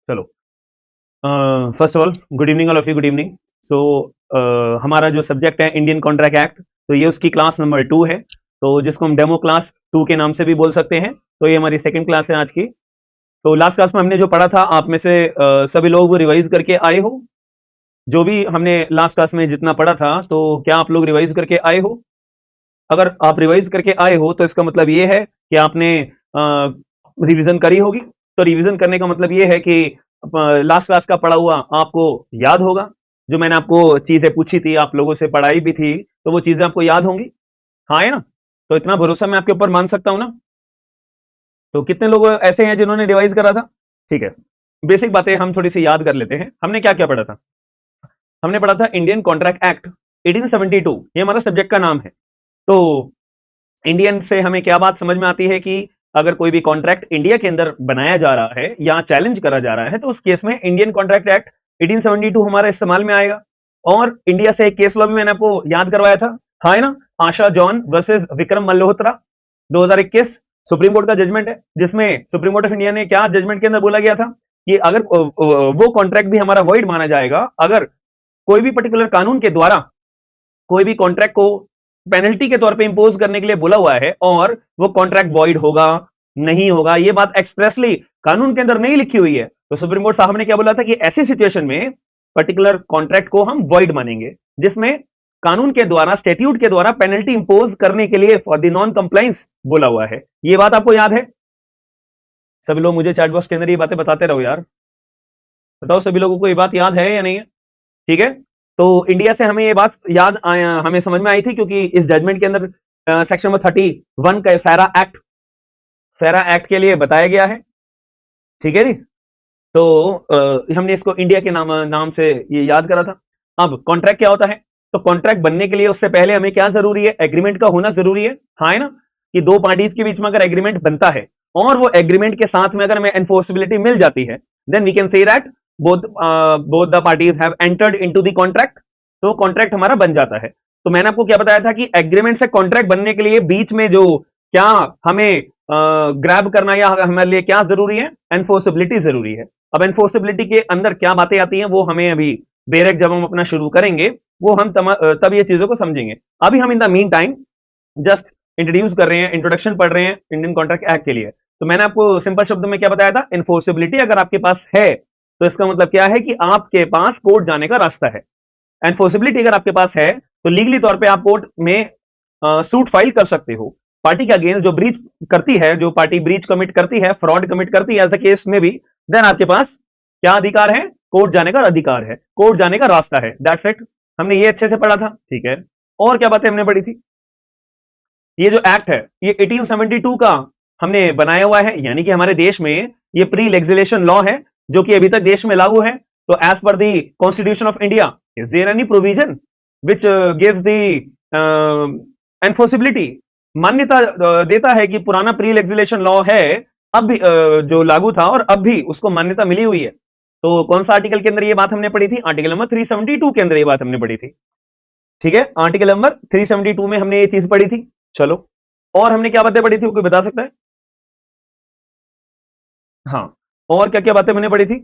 चलो, first of all good evening all of you, good evening. So हमारा जो subject है इंडियन कॉन्ट्रैक्ट एक्ट, तो ये उसकी क्लास नंबर 2 है, तो जिसको हम डेमो क्लास 2 के नाम से भी बोल सकते हैं। तो ये हमारी सेकंड क्लास है आज की। तो लास्ट क्लास में हमने जो पढ़ा था, आप में से सभी लोग वो रिवाइज करके आए हो? जो भी हमने लास्ट क्लास में जितना पढ़ा था, तो क्या आप लोग रिवाइज करके आए हो? अगर आप रिवाइज करके आए हो तो इसका मतलब ये है कि आपने रिवीजन करी होगी। तो रिवीजन करने का मतलब ये है कि लास्ट क्लास का पढ़ा हुआ आपको याद होगा। जो मैंने आपको चीजें पूछी थी, आप लोगों से पढ़ाई भी थी, तो वो चीजें आपको याद होंगी। हाँ, है ना? तो इतना भरोसा मैं आपके ऊपर मान सकता हूं ना? तो कितने लोग ऐसे हैं जिन्होंने रिवाइज करा था? ठीक है, बेसिक बातें हम थोड़ी सी याद कर लेते हैं। हमने क्या क्या पढ़ा था? हमने पढ़ा था इंडियन कॉन्ट्रैक्ट एक्ट 1872, ये हमारा सब्जेक्ट का नाम है। तो इंडियन से हमें क्या बात समझ में आती है कि अगर कोई भी कॉन्ट्रैक्ट इंडिया के अंदर बनाया जा रहा है या चैलेंज करा जा रहा है, तो उस केस में इंडियन कॉन्ट्रैक्ट एक्ट 1872 हमारा इस्तेमाल में आएगा। और इंडिया से एक केस लॉ भी मैंने आपको याद करवाया था, हाँ है ना? Asha John versus Vikram Malhotra, 2021 Supreme Court का जजमेंट है, जिसमें सुप्रीम कोर्ट ऑफ इंडिया ने क्या जजमेंट के अंदर बोला गया था कि अगर वो कॉन्ट्रैक्ट भी हमारा वॉइड माना जाएगा अगर कोई भी पर्टिकुलर कानून के द्वारा कोई भी कॉन्ट्रैक्ट को पेनल्टी के तौर पे इंपोज करने के लिए बोला हुआ है और वो कॉन्ट्रैक्ट वॉइड होगा, नहीं होगा, ये बात एक्सप्रेसली कानून के अंदर नहीं लिखी हुई है। तो सुप्रीम कोर्ट साहब ने क्या बोला था कि ऐसी सिचुएशन में पर्टिकुलर कॉन्ट्रैक्ट को हम वॉइड मानेंगे, जिसमें कानून के द्वारा, स्टैट्यूट के द्वारा पेनल्टी इंपोज करने के लिए फॉर द नॉन कंप्लायंस बोला हुआ है। ये बात आपको याद है? सभी लोग मुझे चैट बॉक्स के अंदर ये बातें बताते रहो यार। बताओ सभी लोगों को ये बात याद है या नहीं है? ठीक है। तो इंडिया से हमें ये बात याद हमें समझ में आई थी, क्योंकि इस जजमेंट के अंदर सेक्शन नंबर 31 का फेरा एक्ट के लिए बताया गया है। ठीक है जी। तो हमने इसको इंडिया के नाम से ये याद करा था। अब कॉन्ट्रैक्ट क्या होता है? तो कॉन्ट्रैक्ट बनने के लिए उससे पहले हमें क्या जरूरी है? एग्रीमेंट का होना जरूरी है, हाँ है ना? कि दो पार्टीज के बीच में अगर एग्रीमेंट बनता है और वो एग्रीमेंट के साथ में अगर हमें एनफोर्सेबिलिटी मिल जाती है, then we can say that both the parties have entered into the contract. तो कॉन्ट्रैक्ट हमारा बन जाता है। तो मैंने आपको क्या बताया था कि एग्रीमेंट से कॉन्ट्रैक्ट बनने के लिए बीच में जो क्या हमें ग्रैब करना या हमारे लिए क्या जरूरी है? एनफोर्सेबिलिटी जरूरी है। अब एनफोर्सेबिलिटी के अंदर क्या बातें आती हैं वो हमें अभी बेरेक जब हम अपना शुरू करेंगे वो हम तब ये चीजों को समझेंगे। अभी हम इन the meantime just introduce कर रहे हैं, इंट्रोडक्शन पढ़ रहे हैं इंडियन कॉन्ट्रैक्ट एक्ट के लिए। तो मैंने आपको सिंपल शब्द में क्या बताया था? एनफोर्सेबिलिटी अगर आपके पास है तो इसका मतलब क्या है कि आपके पास कोर्ट जाने का रास्ता है। एनफोर्सेबिलिटी अगर आपके पास है तो लीगली तौर पे आप कोर्ट में सूट फाइल कर सकते हो। पार्टी के अगेंस्ट जो ब्रीच करती है, जो पार्टी ब्रीच कमिट करती है, फ्रॉड कमिट करती है, ऐसा केस में भी देन आपके पास क्या अधिकार है? कोर्ट जाने का अधिकार है, कोर्ट जाने का रास्ता है। That's it. हमने ये अच्छे से पढ़ा था, ठीक है। और क्या बातें हमने पढ़ी थी? ये जो एक्ट है ये 1872 का हमने बनाया हुआ है, यानी कि हमारे देश में ये प्री लेजिस्लेशन लॉ है जो कि अभी तक देश में लागू है। तो as per the constitution of India, is there any provision which gives the enforceability? मान्यता देता है कि पुराना प्री लेजिस्लेशन लॉ है, अब भी जो लागू था और अब भी उसको मान्यता मिली हुई है। तो कौन सा आर्टिकल के अंदर ये बात हमने पढ़ी थी? आर्टिकल नंबर 372 के अंदर ये बात हमने पढ़ी थी। ठीक है, आर्टिकल नंबर 372 में हमने ये चीज पढ़ी थी। चलो, और हमने क्या बातें पढ़ी थी, कोई बता सकता है? हाँ, और क्या क्या बातें मैंने पढ़ी थी?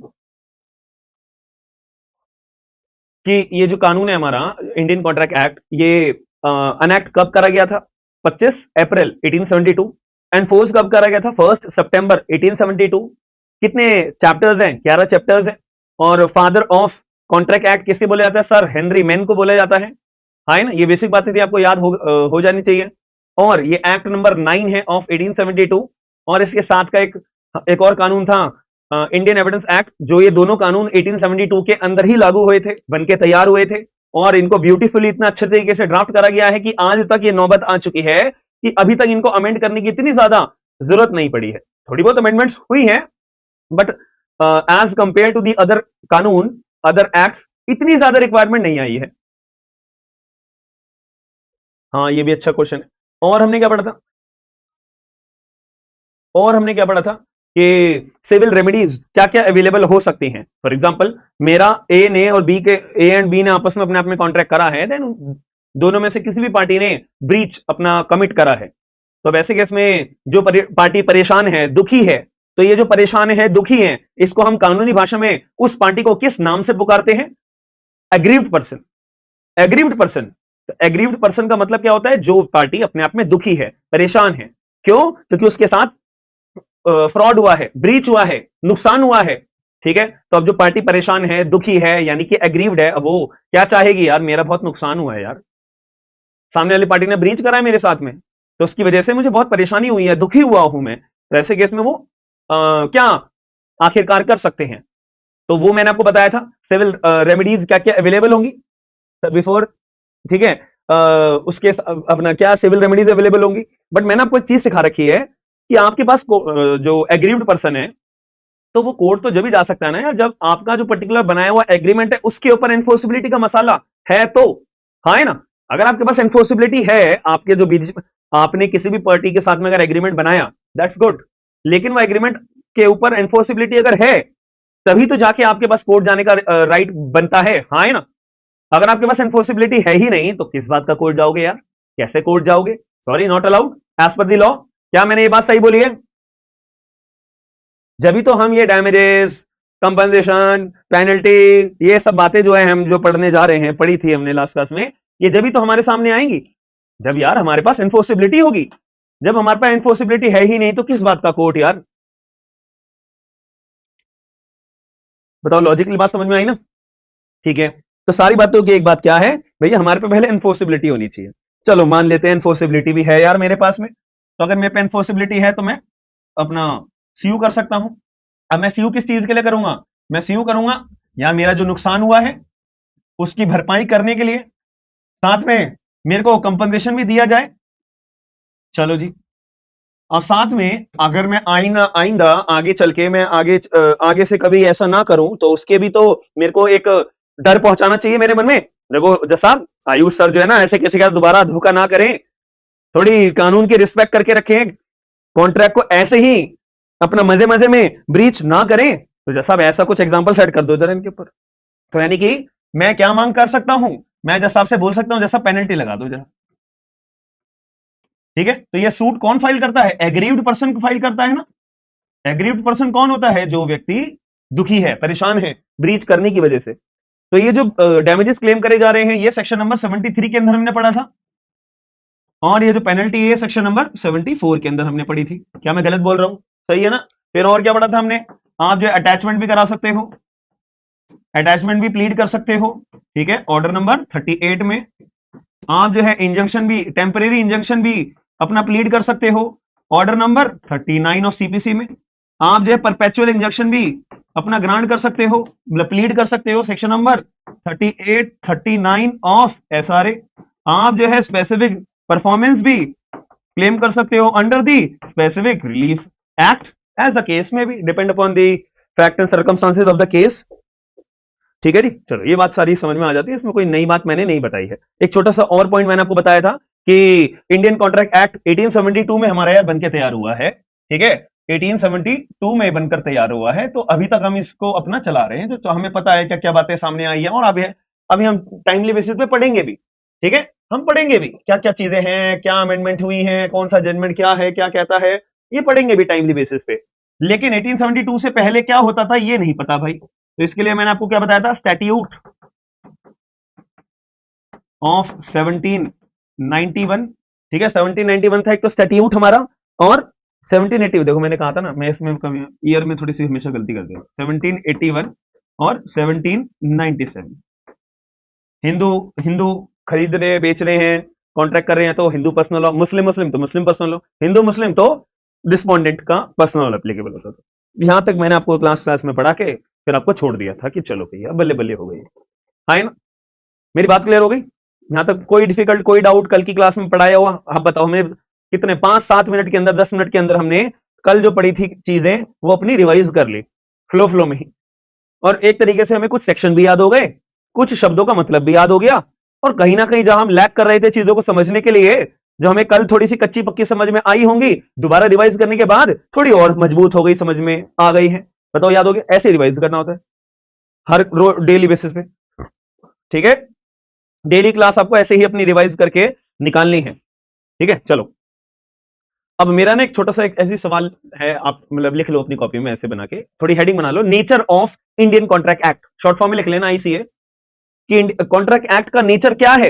कि ये जो कानून है हमारा इंडियन कॉन्ट्रैक्ट एक्ट, ये अनएक्ट कब करा गया था? 25 अप्रैल 1872। एनफोर्स कब करा गया था? 1 सितंबर 1872। कितने चैप्टर्स हैं? 11 चैप्टर्स हैं। और फादर ऑफ कॉन्ट्रैक्ट एक्ट किसके बोला जाता है? सर हेनरी मैन को बोला जाता है। हाँ है ना? ये बेसिक बातें थी, आपको याद हो जानी चाहिए। और ये एक्ट नंबर 9 है ऑफ 1872। और इसके साथ का एक और कानून था, इंडियन एविडेंस एक्ट, जो ये दोनों कानून 1872 के अंदर ही लागू हुए थे, बनके तैयार हुए थे। और इनको ब्यूटीफुली इतना अच्छे तरीके से ड्राफ्ट करा गया है कि आज तक ये नौबत आ चुकी है कि अभी तक इनको अमेंड करने की इतनी ज्यादा जरूरत नहीं पड़ी है। थोड़ी बहुत अमेंडमेंट्स हुई है, but as compare to the other कानून, अदर एक्ट्स, इतनी ज्यादा रिक्वायरमेंट नहीं आई है। हाँ, ये भी अच्छा क्वेश्चन है। और हमने क्या पढ़ा था? और हमने क्या पढ़ा था कि सिविल रेमेडीज क्या क्या अवेलेबल हो सकती हैं। फॉर एग्जांपल, मेरा ए ने और बी के ए एंड बी ने आपस में अपने आप में कॉन्ट्रैक्ट करा है, देन दोनों में से किसी भी पार्टी ने ब्रीच अपना कमिट करा है, तो अब ऐसे केस में जो पार्टी परेशान है, दुखी है, तो ये जो परेशान है, दुखी है, इसको हम कानूनी भाषा में उस पार्टी को किस नाम से पुकारते हैं? Aggrieved person. एग्रीव्ड पर्सन, तो एग्रीव्ड पर्सन का मतलब क्या होता है? जो पार्टी अपने आप में दुखी है, परेशान है। क्यों? क्योंकि उसके साथ फ्रॉड हुआ है, ब्रीच हुआ है, नुकसान हुआ है। ठीक है, तो अब जो पार्टी परेशान है, दुखी है, यानी कि एग्रीव्ड है, अब वो क्या चाहेगी? यार मेरा बहुत नुकसान हुआ है यार, सामने वाली पार्टी ने ब्रीच करा है मेरे साथ में, तो उसकी वजह से मुझे बहुत परेशानी हुई है, दुखी हुआ हूं मैं। तो ऐसे केस में वो क्या आखिरकार कर सकते हैं? तो वो मैंने आपको बताया था, सिविल रेमेडीज क्या क्या अवेलेबल होंगी बिफोर, ठीक है, उसके अपना क्या सिविल रेमेडीज अवेलेबल होंगी। बट मैंने आपको एक चीज सिखा रखी है कि आपके पास जो एग्रीव्ड पर्सन है, तो वो कोर्ट तो जब भी जा सकता है ना यार, जब आपका जो पर्टिकुलर बनाया हुआ एग्रीमेंट है उसके ऊपर एनफोर्सिबिलिटी का मसाला है तो। हाँ है ना? अगर आपके पास एनफोर्सिबिलिटी है, आपके जो बीच आपने किसी भी पार्टी के साथ में अगर एग्रीमेंट बनाया, दैट्स गुड, लेकिन वो एग्रीमेंट के ऊपर एनफोर्सिबिलिटी अगर है, तभी तो जाके आपके पास कोर्ट जाने का राइट बनता है। हाँ है ना? अगर आपके पास एनफोर्सिबिलिटी है ही नहीं, तो किस बात का कोर्ट जाओगे यार? कैसे कोर्ट जाओगे? Sorry, not allowed as per the law. क्या मैंने ये बात सही बोली है? जब भी तो हम ये डैमेजेस, कंपनसेशन, पेनल्टी, ये सब बातें जो है हम जो पढ़ने जा रहे हैं, पढ़ी थी हमने लास्ट क्लास में, ये जब भी तो हमारे सामने आएंगी जब यार हमारे पास एनफोर्सिबिलिटी होगी। जब हमारे पास एनफोर्सिबिलिटी है ही नहीं, तो किस बात का कोर्ट यार? बताओ, लॉजिकल बात समझ में आई ना? ठीक है, तो सारी बातों की एक बात क्या है भैया, हमारे पे पहले एनफोर्सिबिलिटी होनी चाहिए। चलो मान लेते हैं एनफोर्सिबिलिटी भी है यार मेरे पास में, तो अगर मेरे पे एनफोर्सिबिलिटी है तो मैं अपना सीयू कर सकता हूं। अब मैं सीयू किस चीज के लिए करूंगा? मैं सीयू करूंगा या मेरा जो नुकसान हुआ है उसकी भरपाई करने के लिए, साथ में मेरे को कंपनसेशन भी दिया जाए। चलो जी, और साथ में अगर मैं आइंदा आगे चल के मैं आगे से कभी ऐसा ना करूं, तो उसके भी तो मेरे को एक डर पहुंचाना चाहिए मेरे मन में। देखो जसाब, आयुष सर जो है ना, ऐसे किसी का दोबारा धोखा ना करें, थोड़ी कानून की रिस्पेक्ट करके रखें, कॉन्ट्रैक्ट को ऐसे ही अपना मजे मजे में ब्रीच ना करें। तो जैसा ऐसा कुछ एग्जांपल सेट कर दो इधर इनके ऊपर। तो यानी कि मैं क्या मांग कर सकता हूं? मैं जैसा आपसे बोल सकता हूं, जैसा पेनल्टी लगा दो जरा। ठीक है, तो ये सूट कौन फाइल करता है? एग्रीव्ड पर्सन को फाइल करता है ना। एग्रीव्ड पर्सन कौन होता है? जो व्यक्ति दुखी है, परेशान है ब्रीच करने की वजह से। तो ये जो डैमेजेस क्लेम करे जा रहे हैं, ये सेक्शन नंबर 73 के अंदर हमने पढ़ा था, और ये जो पेनल्टी है सेक्शन नंबर 74 के अंदर हमने पढ़ी थी। क्या मैं गलत बोल रहा हूं? सही है ना? फिर और क्या पढ़ा था हमने? आप जो अटैचमेंट भी करा सकते हो, अटैचमेंट भी प्लीड कर सकते हो। ठीक है, ऑर्डर नंबर 38 में आप जो है इंजंक्शन भी, टेम्परेरी इंजंक्शन भी अपना प्लीड कर सकते हो। ऑर्डर नंबर 39 ऑफ सीपीसी में आप जो है परपेचुअल इंजंक्शन भी अपना ग्रांट कर सकते हो, मतलब प्लीड कर सकते हो। सेक्शन नंबर 38, 39 ऑफ एसआरए आप जो है स्पेसिफिक परफॉर्मेंस भी क्लेम कर सकते हो under the specific relief act, as a case में भी depend upon the fact and circumstances of the case. ठीक है जी, चलो ये बात सारी समझ में आ जाती है, इसमें कोई नई बात मैंने नहीं बताई है। एक छोटा सा और पॉइंट मैंने आपको बताया था कि इंडियन कॉन्ट्रैक्ट एक्ट 1872 में हमारा यार बनकर तैयार हुआ है। ठीक है, 1872 में बनकर तैयार हुआ है, तो अभी तक हम इसको अपना चला रहे हैं, तो हमें पता है क्या क्या बातें सामने आई है, और अभी हम टाइमली बेसिस पे पढ़ेंगे भी। ठीक है, हम पढ़ेंगे भी क्या क्या चीजें हैं, क्या अमेंडमेंट हुई है, कौन सा जजमेंट क्या है, क्या कहता है, ये पढ़ेंगे भी टाइमली बेसिस पे। लेकिन 1872 से पहले क्या होता था ये नहीं पता भाई। तो इसके लिए मैंने आपको क्या बताया था? Statute of 1791। ठीक है, 1791 था एक तो स्टैट्यूट हमारा, और 1780, देखो मैंने कहा था ना, मैं इसमें ईयर में थोड़ी सी हमेशा गलती करता हूं। 1781 और 1797 हिंदू हिंदू खरीद रहे बेच रहे हैं, कॉन्ट्रैक्ट कर रहे हैं, तो हिंदू पर्सनल लॉ, मुस्लिम मुस्लिम तो मुस्लिम पर्सनल लॉ, हिंदू मुस्लिम तो रिस्पोंडेंट का पर्सनल लॉ एप्लीकेबल होता था। यहां तक मैंने आपको क्लास में पढ़ा के फिर आपको छोड़ दिया था कि चलो भैया बल्ले बल्ले हो गई। हाँ ना? मेरी बात क्लियर हो गई? यहां तक कोई डिफिकल्ट, कोई डाउट? कल की क्लास में पढ़ाया हुआ आप बताओ, हमें कितने 5-7 मिनट के अंदर, 10 मिनट के अंदर हमने कल जो पढ़ी थी चीजें वो अपनी रिवाइज कर ली फ्लो में ही, और एक तरीके से हमें कुछ सेक्शन भी याद हो गए, कुछ शब्दों का मतलब भी याद हो गया, और कहीं ना कहीं जहां हम लैक कर रहे थे चीजों को समझने के लिए, जो हमें कल थोड़ी सी कच्ची पक्की समझ में आई होंगी, दोबारा रिवाइज करने के बाद थोड़ी और मजबूत हो गई, समझ में आ गई है। बताओ याद हो गया? ऐसे रिवाइज करना होता है हर डेली बेसिस पे। ठीक है, डेली क्लास आपको ऐसे ही अपनी रिवाइज करके निकालनी है। ठीक है, चलो अब मेरा ना एक छोटा सा एक ऐसी सवाल है, आप मतलब लिख लो अपनी कॉपी में ऐसे बना के, थोड़ी हेडिंग बना लो, nature of Indian Contract Act, short form में लिख लेना आईसीए कि कॉन्ट्रैक्ट एक्ट का नेचर क्या है।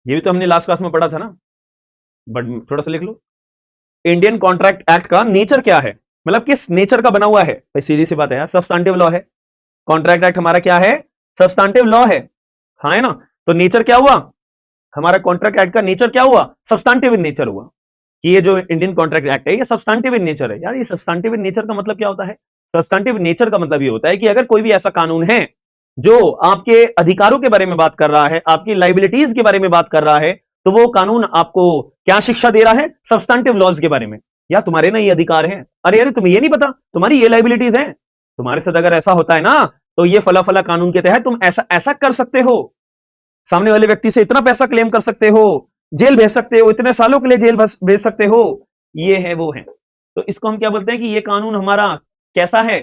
ये भी तो हमने लास्ट क्लास में पढ़ा था ना, बट थोड़ा सा लिख लो, इंडियन कॉन्ट्रैक्ट एक्ट का नेचर क्या है, मतलब किस नेचर का बना हुआ है। भाई सीधी सी बात है यार, सब्सटैंटिव लॉ है। कॉन्ट्रैक्ट एक्ट हमारा क्या है, सब्सटैंटिव लॉ है, हाँ है ना। तो नेचर क्या हुआ हमारा, कॉन्ट्रैक्ट एक्ट का नेचर क्या हुआ, सब्सटैंटिव इन नेचर हुआ, कि ये जो इंडियन कॉन्ट्रैक्ट एक्ट है ये सब्सटैंटिव इन नेचर है। यार ये सब्सटैंटिव इन नेचर का मतलब क्या होता है, सब्सटैंटिव नेचर का मतलब ये होता है कि अगर कोई भी ऐसा कानून है जो आपके अधिकारों के बारे में बात कर रहा है, आपकी लाइबिलिटीज के बारे में बात कर रहा है, तो वो कानून आपको क्या शिक्षा दे रहा है, सब्सटैंटिव लॉज के बारे में। या तुम्हारे ना ये अधिकार है, अरे अरे तुम्हें ये नहीं पता, तुम्हारी ये लाइबिलिटीज है, तुम्हारे साथ अगर ऐसा होता है ना, तो ये फला फला कानून के तहत तुम ऐसा ऐसा कर सकते हो, सामने वाले व्यक्ति से इतना पैसा क्लेम कर सकते हो, जेल भेज सकते हो, इतने सालों के लिए जेल भेज सकते हो, ये है वो है। तो इसको हम क्या बोलते हैं कि ये कानून हमारा कैसा है,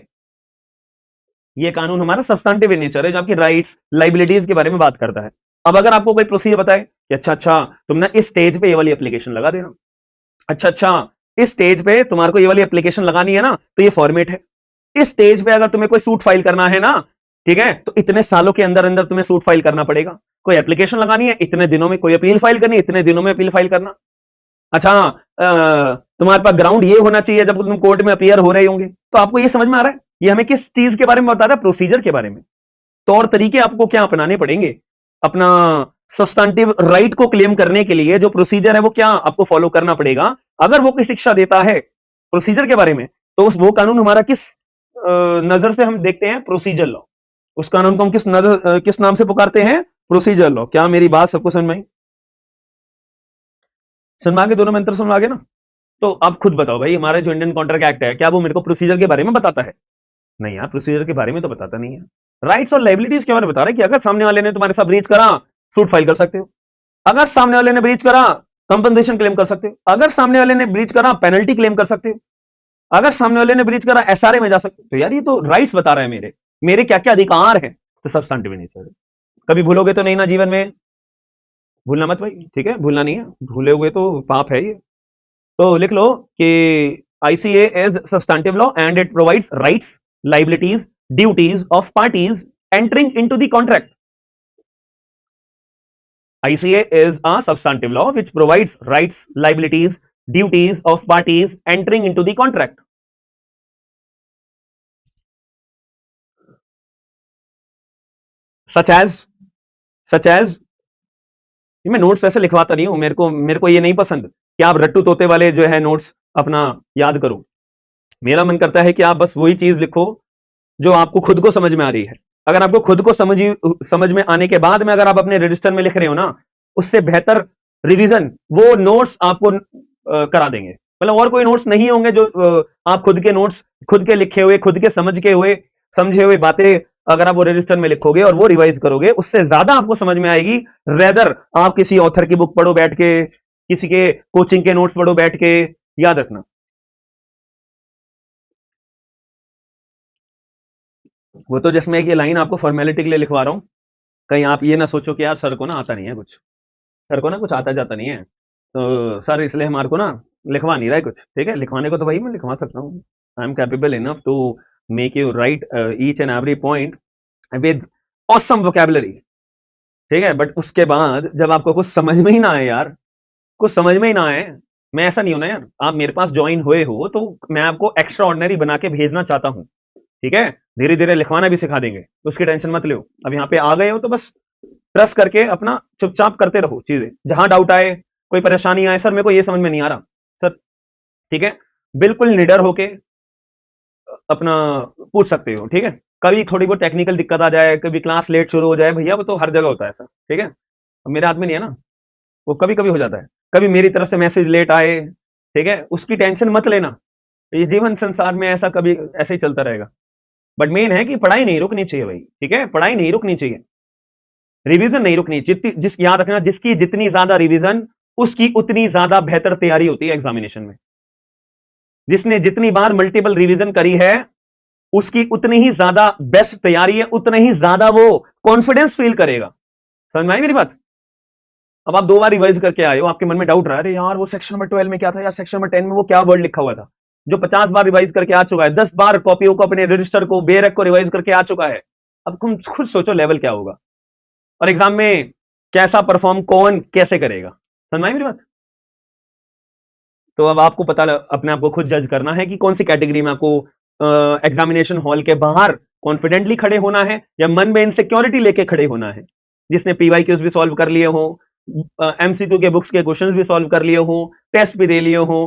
ये कानून हमारा सब्सटैंटिव इन नेचर है, जो आपकी राइट्स लाइबिलिटीज के बारे में बात करता है। अब अगर आपको कोई प्रोसीजर बताए कि अच्छा अच्छा तुम ना इस स्टेज पे ये वाली एप्लीकेशन लगा देना, अच्छा अच्छा इस स्टेज पे तुम्हारे को ये वाली एप्लीकेशन लगानी है ना, तो ये फॉर्मेट है, इस स्टेज पे अगर तुम्हें कोई सूट फाइल करना है ना, ठीक है, तो इतने सालों के अंदर अंदर तुम्हें सूट फाइल करना पड़ेगा, कोई एप्लीकेशन लगानी है इतने दिनों में, कोई अपील फाइल करनी है इतने दिनों में अपील फाइल करना। अच्छा तुम्हारे पास ग्राउंड ये होना चाहिए जब तुम कोर्ट में अपियर हो रहे होंगे। तो आपको ये समझ में आ रहा है, ये हमें किस चीज के बारे में बताता है, प्रोसीजर के बारे में, तौर तरीके आपको क्या अपनाने पड़ेंगे, अपना सब्सटैंटिव राइट को क्लेम करने के लिए जो प्रोसीजर है वो क्या आपको फॉलो करना पड़ेगा। अगर वो कोई शिक्षा देता है प्रोसीजर के बारे में, तो वो कानून हमारा किस नजर से हम देखते हैं, प्रोसीजर लॉ। उस कानून को हम किस नजर किस नाम से पुकारते हैं, प्रोसीजर लॉ। क्या मेरी बात सबको समझ में आई, समझ में आ गए, दोनों में अंतर समझ में आ गए ना। तो आप खुद बताओ भाई, हमारा जो इंडियन कॉन्ट्रैक्ट एक्ट है क्या वो मेरे को प्रोसीजर के बारे में बताता है, नहीं यार, प्रोसीजर के बारे में तो बताता नहीं है। राइट्स और लाइबिलिटीज के बारे में बता रहा है कि अगर सामने वाले ने तुम्हारे साथ ब्रीच करा, सूट फाइल कर सकते हो, अगर सामने वाले ने ब्रीच करा कंपनसेशन क्लेम कर सकते हो, अगर सामने वाले ने ब्रीच करा पेनल्टी क्लेम कर सकते हो, अगर सामने वाले ने ब्रीच करा एसआरए में जा सकते हो। तो यार ये तो राइट्स बता रहा है, मेरे मेरे क्या क्या अधिकार है, तो सब्सटैंटिव नेचर है। कभी भूलोगे तो नहीं ना जीवन में, भूलना मत भाई, ठीक है, भूलना नहीं है, भूले हुए तो पाप है ये। तो लिख लो कि ICA is substantive law and it provides rights, liabilities, duties of parties entering into the contract. ICA is a substantive law which provides rights, liabilities, duties of parties entering into the contract. Such as ये मैं notes वैसे लिखवाता नहीं हूं, मेरे को ये नहीं पसंद कि आप रट्टू तोते वाले जो है नोट्स अपना याद करो। मेरा मन करता है कि आप बस वही चीज लिखो जो आपको खुद को समझ में आ रही है। अगर आपको खुद को समझ में आने के बाद में अगर आप अपने रजिस्टर में लिख रहे हो ना, उससे बेहतर रिवीजन वो नोट्स आपको करा देंगे। मतलब और कोई नोट्स नहीं होंगे जो आप खुद के नोट्स, खुद के लिखे हुए, खुद के समझे हुए बातें अगर आप वो रजिस्टर में लिखोगे और वो रिवाइज करोगे, उससे ज्यादा आपको समझ में आएगी। रेदर आप किसी ऑथर की बुक पढ़ो बैठ के, किसी के कोचिंग के नोट्स पढ़ो बैठ के, याद रखना। वो तो जिसमें एक ये लाइन आपको फॉर्मेलिटी के लिए लिखवा रहा हूं, कहीं आप ये ना सोचो कि यार सर को ना आता नहीं है कुछ, सर को ना कुछ आता जाता नहीं है, तो सर इसलिए हमारे को ना लिखवा नहीं रहा है कुछ। ठीक है, लिखवाने को तो भाई मैं लिखवा सकता हूँ, I am capable enough to make you write each and every point with awesome vocabulary. ठीक है, बट उसके बाद जब आपको कुछ समझ में ही ना आए यार, कुछ समझ में ही ना आए, मैं ऐसा नहीं हूं ना यार, आप मेरे पास ज्वाइन हुए हो तो मैं आपको एक्स्ट्रा ऑर्डिनरी बना के भेजना चाहता हूं। ठीक है, धीरे धीरे लिखवाना भी सिखा देंगे, तो उसकी टेंशन मत लो। अब यहाँ पे आ गए हो तो बस ट्रस्ट करके अपना चुपचाप करते रहो चीजें, जहां डाउट आए, कोई परेशानी आए, सर मेरे को ये समझ में नहीं आ रहा सर, ठीक है, बिल्कुल निडर होके अपना पूछ सकते हो। ठीक है, कभी थोड़ी बहुत टेक्निकल दिक्कत आ जाए, कभी क्लास लेट शुरू हो जाए, भैया वो तो हर जगह होता है ऐसा। ठीक है, अब मेरे हाथ में नहीं है ना, वो कभी कभी हो जाता है, कभी मेरी तरफ से मैसेज लेट आए, ठीक है, उसकी टेंशन मत लेना, ये जीवन संसार में ऐसा कभी ऐसे ही चलता रहेगा। बट मेन है कि पढ़ाई नहीं रुकनी चाहिए भाई, ठीक है, पढ़ाई नहीं रुकनी चाहिए, रिवीजन नहीं रुकनी, याद रखना, जिसकी जितनी ज्यादा रिवीजन उसकी उतनी ज्यादा बेहतर तैयारी होती है एग्जामिनेशन में। जिसने जितनी बार मल्टीपल रिवीजन करी है उसकी उतनी ही ज्यादा बेस्ट तैयारी है, उतना ही ज्यादा वो कॉन्फिडेंस फील करेगा। समझ में आई मेरी बात? अब आप 2 बार रिवाइज करके आए हो, आपके मन में डाउट रहा है, अरे यार वो सेक्शन नंबर 12 में क्या था यार, सेक्शन नंबर 10 में वो क्या वर्ड लिखा हुआ था। जो 50 बार रिवाइज करके आ चुका है, 10 बार कॉपियों को, अपने रजिस्टर को, बेरक को रिवाइज करके आ चुका है, अब तुम खुद सोचो लेवल क्या होगा और एग्जाम में कैसा परफॉर्म कौन कैसे करेगा। समझ में आई मेरी बात? तो अब आपको पता अपने आप को खुद जज करना है कि कौन सी कैटेगरी में आपको एग्जामिनेशन हॉल के बाहर कॉन्फिडेंटली खड़े होना है या मन में इनसिक्योरिटी लेके खड़े होना है। जिसने पीवाईक्यूज भी सॉल्व कर लिए हो, एमसीक्यू के बुक्स के क्वेश्चंस भी सॉल्व कर लिए हो, टेस्ट भी दे लिए हो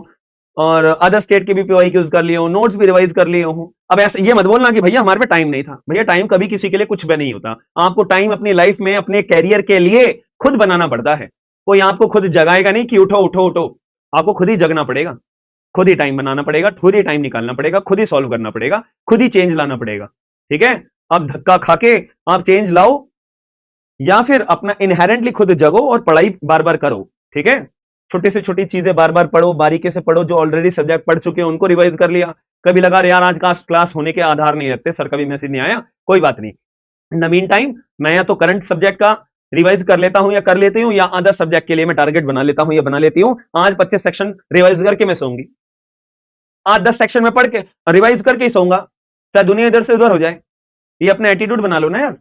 और अदर स्टेट के भी पीवाईक्यूज कर लिए हो, नोट्स भी रिवाइज कर लिए हो। अब ऐसे ये मत बोलना कि भैया हमारे पे टाइम नहीं था। भैया टाइम कभी किसी के लिए कुछ भी नहीं होता। आपको टाइम अपनी लाइफ में अपने कैरियर के लिए खुद बनाना पड़ता है। कोई आपको खुद जगाएगा नहीं कि उठो उठो उठो, आपको खुद ही जगना पड़ेगा, खुद ही टाइम बनाना पड़ेगा, खुद ही टाइम निकालना पड़ेगा, खुद ही सॉल्व करना पड़ेगा, खुद ही चेंज लाना पड़ेगा। ठीक है? आप धक्का खाके आप चेंज लाओ या फिर अपना इनहेरेंटली खुद जगो और पढ़ाई बार बार करो। ठीक है? छोटी से छोटी चीजें बार बार पढ़ो, बारीकी से पढ़ो। जो ऑलरेडी सब्जेक्ट पढ़ चुके हैं उनको रिवाइज कर लिया। कभी लगा यार आज का क्लास होने के आधार नहीं लगते, सर का भी मैसेज नहीं आया, कोई बात नहीं। इन द मीन टाइम मैं या तो करंट सब्जेक्ट का रिवाइज कर लेता हूं या कर लेती हूं, या अदर सब्जेक्ट के लिए मैं टारगेट बना लेता हूं या बना लेती हूं। आज 25 सेक्शन रिवाइज करके मैं सोऊंगी, आज 10 सेक्शन में पढ़ के रिवाइज करके ही सोऊंगा, चाहे दुनिया इधर से उधर हो जाए। ये अपना एटीट्यूड बना लो ना यार।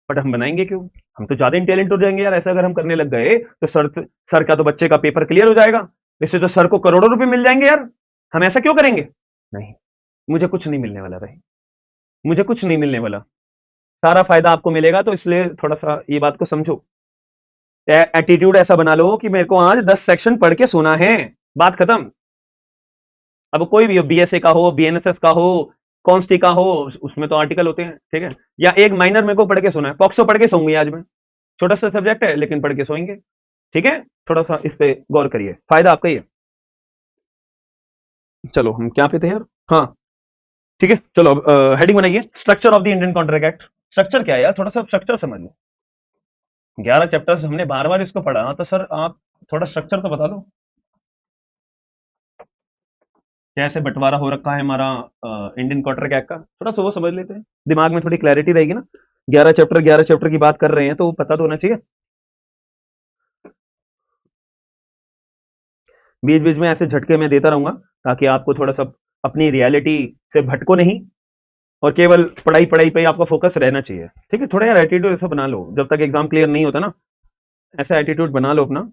बट हम बनाएंगे क्यों? हम तो ज्यादा इंटेलिजेंट हो जाएंगे यार। ऐसा अगर हम करने लग गए तो सर का तो बच्चे का पेपर क्लियर हो जाएगा, इससे तो सर को करोड़ों रुपए मिल जाएंगे यार। हम ऐसा क्यों करेंगे? नहीं, मुझे कुछ नहीं मिलने वाला भाई, मुझे कुछ नहीं मिलने वाला। सारा फायदा आपको मिलेगा, तो इसलिए थोड़ा सा ये बात को समझो। एटीट्यूड ऐसा बना लो कि मेरे को आज 10 सेक्शन पढ़ के सोना है, बात खत्म। अब कोई भी हो, बीएसए का हो, बीएनएसएस का हो, कॉन्स्टी का हो, उसमें तो आर्टिकल होते हैं। ठीक है? या एक माइनर मेरे को पढ़ के सोना है, पॉक्सो पढ़ के सोऊंगी आज मैं। छोटा सा सब्जेक्ट है लेकिन पढ़ के सोएंगे। ठीक है? थोड़ा सा इस पे गौर करिए, फायदा आपका ही है। चलो हम क्या पे थे यार? हाँ ठीक है, चलो अब हेडिंग बनाइए, structure of the Indian Contract act. Structure क्या है यार? थोड़ा सा स्ट्रक्चर समझ लो। 11 चैप्टर्स हमने बार बार इसको पढ़ा, तो सर आप थोड़ा स्ट्रक्चर तो बता दो, कैसे बंटवारा हो रखा है हमारा इंडियन कॉन्ट्रैक्ट एक्ट का। थोड़ा सा वो समझ लेते हैं, दिमाग में थोड़ी क्लैरिटी रहेगी ना। 11 चैप्टर की बात कर रहे हैं तो पता तो होना चाहिए। बीच बीच में ऐसे झटके मैं देता रहूंगा ताकि आपको थोड़ा सा अपनी रियलिटी से भटको नहीं और केवल पढ़ाई पढ़ाई पे आपका फोकस रहना चाहिए। ठीक है? थोड़ा यार एटीट्यूड ऐसा बना लो, जब तक एग्जाम क्लियर नहीं होता ना, ऐसा एटीट्यूड बना लो अपना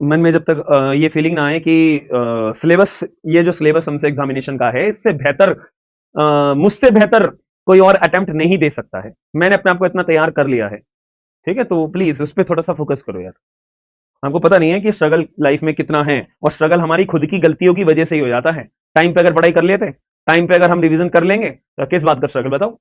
मन में, जब तक ये फीलिंग ना आए कि सिलेबस, ये जो सिलेबस हमसे एग्जामिनेशन का है, इससे बेहतर, मुझसे बेहतर कोई और अटेम्प्ट नहीं दे सकता है। मैंने अपने आप को इतना तैयार कर लिया है। ठीक है? तो प्लीज उस पर थोड़ा सा फोकस करो यार। हमको पता नहीं है कि स्ट्रगल लाइफ में कितना है, और स्ट्रगल हमारी खुद की गलतियों की वजह से ही हो जाता है। टाइम पे अगर पढ़ाई कर लेते, टाइम पे अगर हम रिवीजन कर लेंगे, तो किस बात का स्ट्रगल बताओ?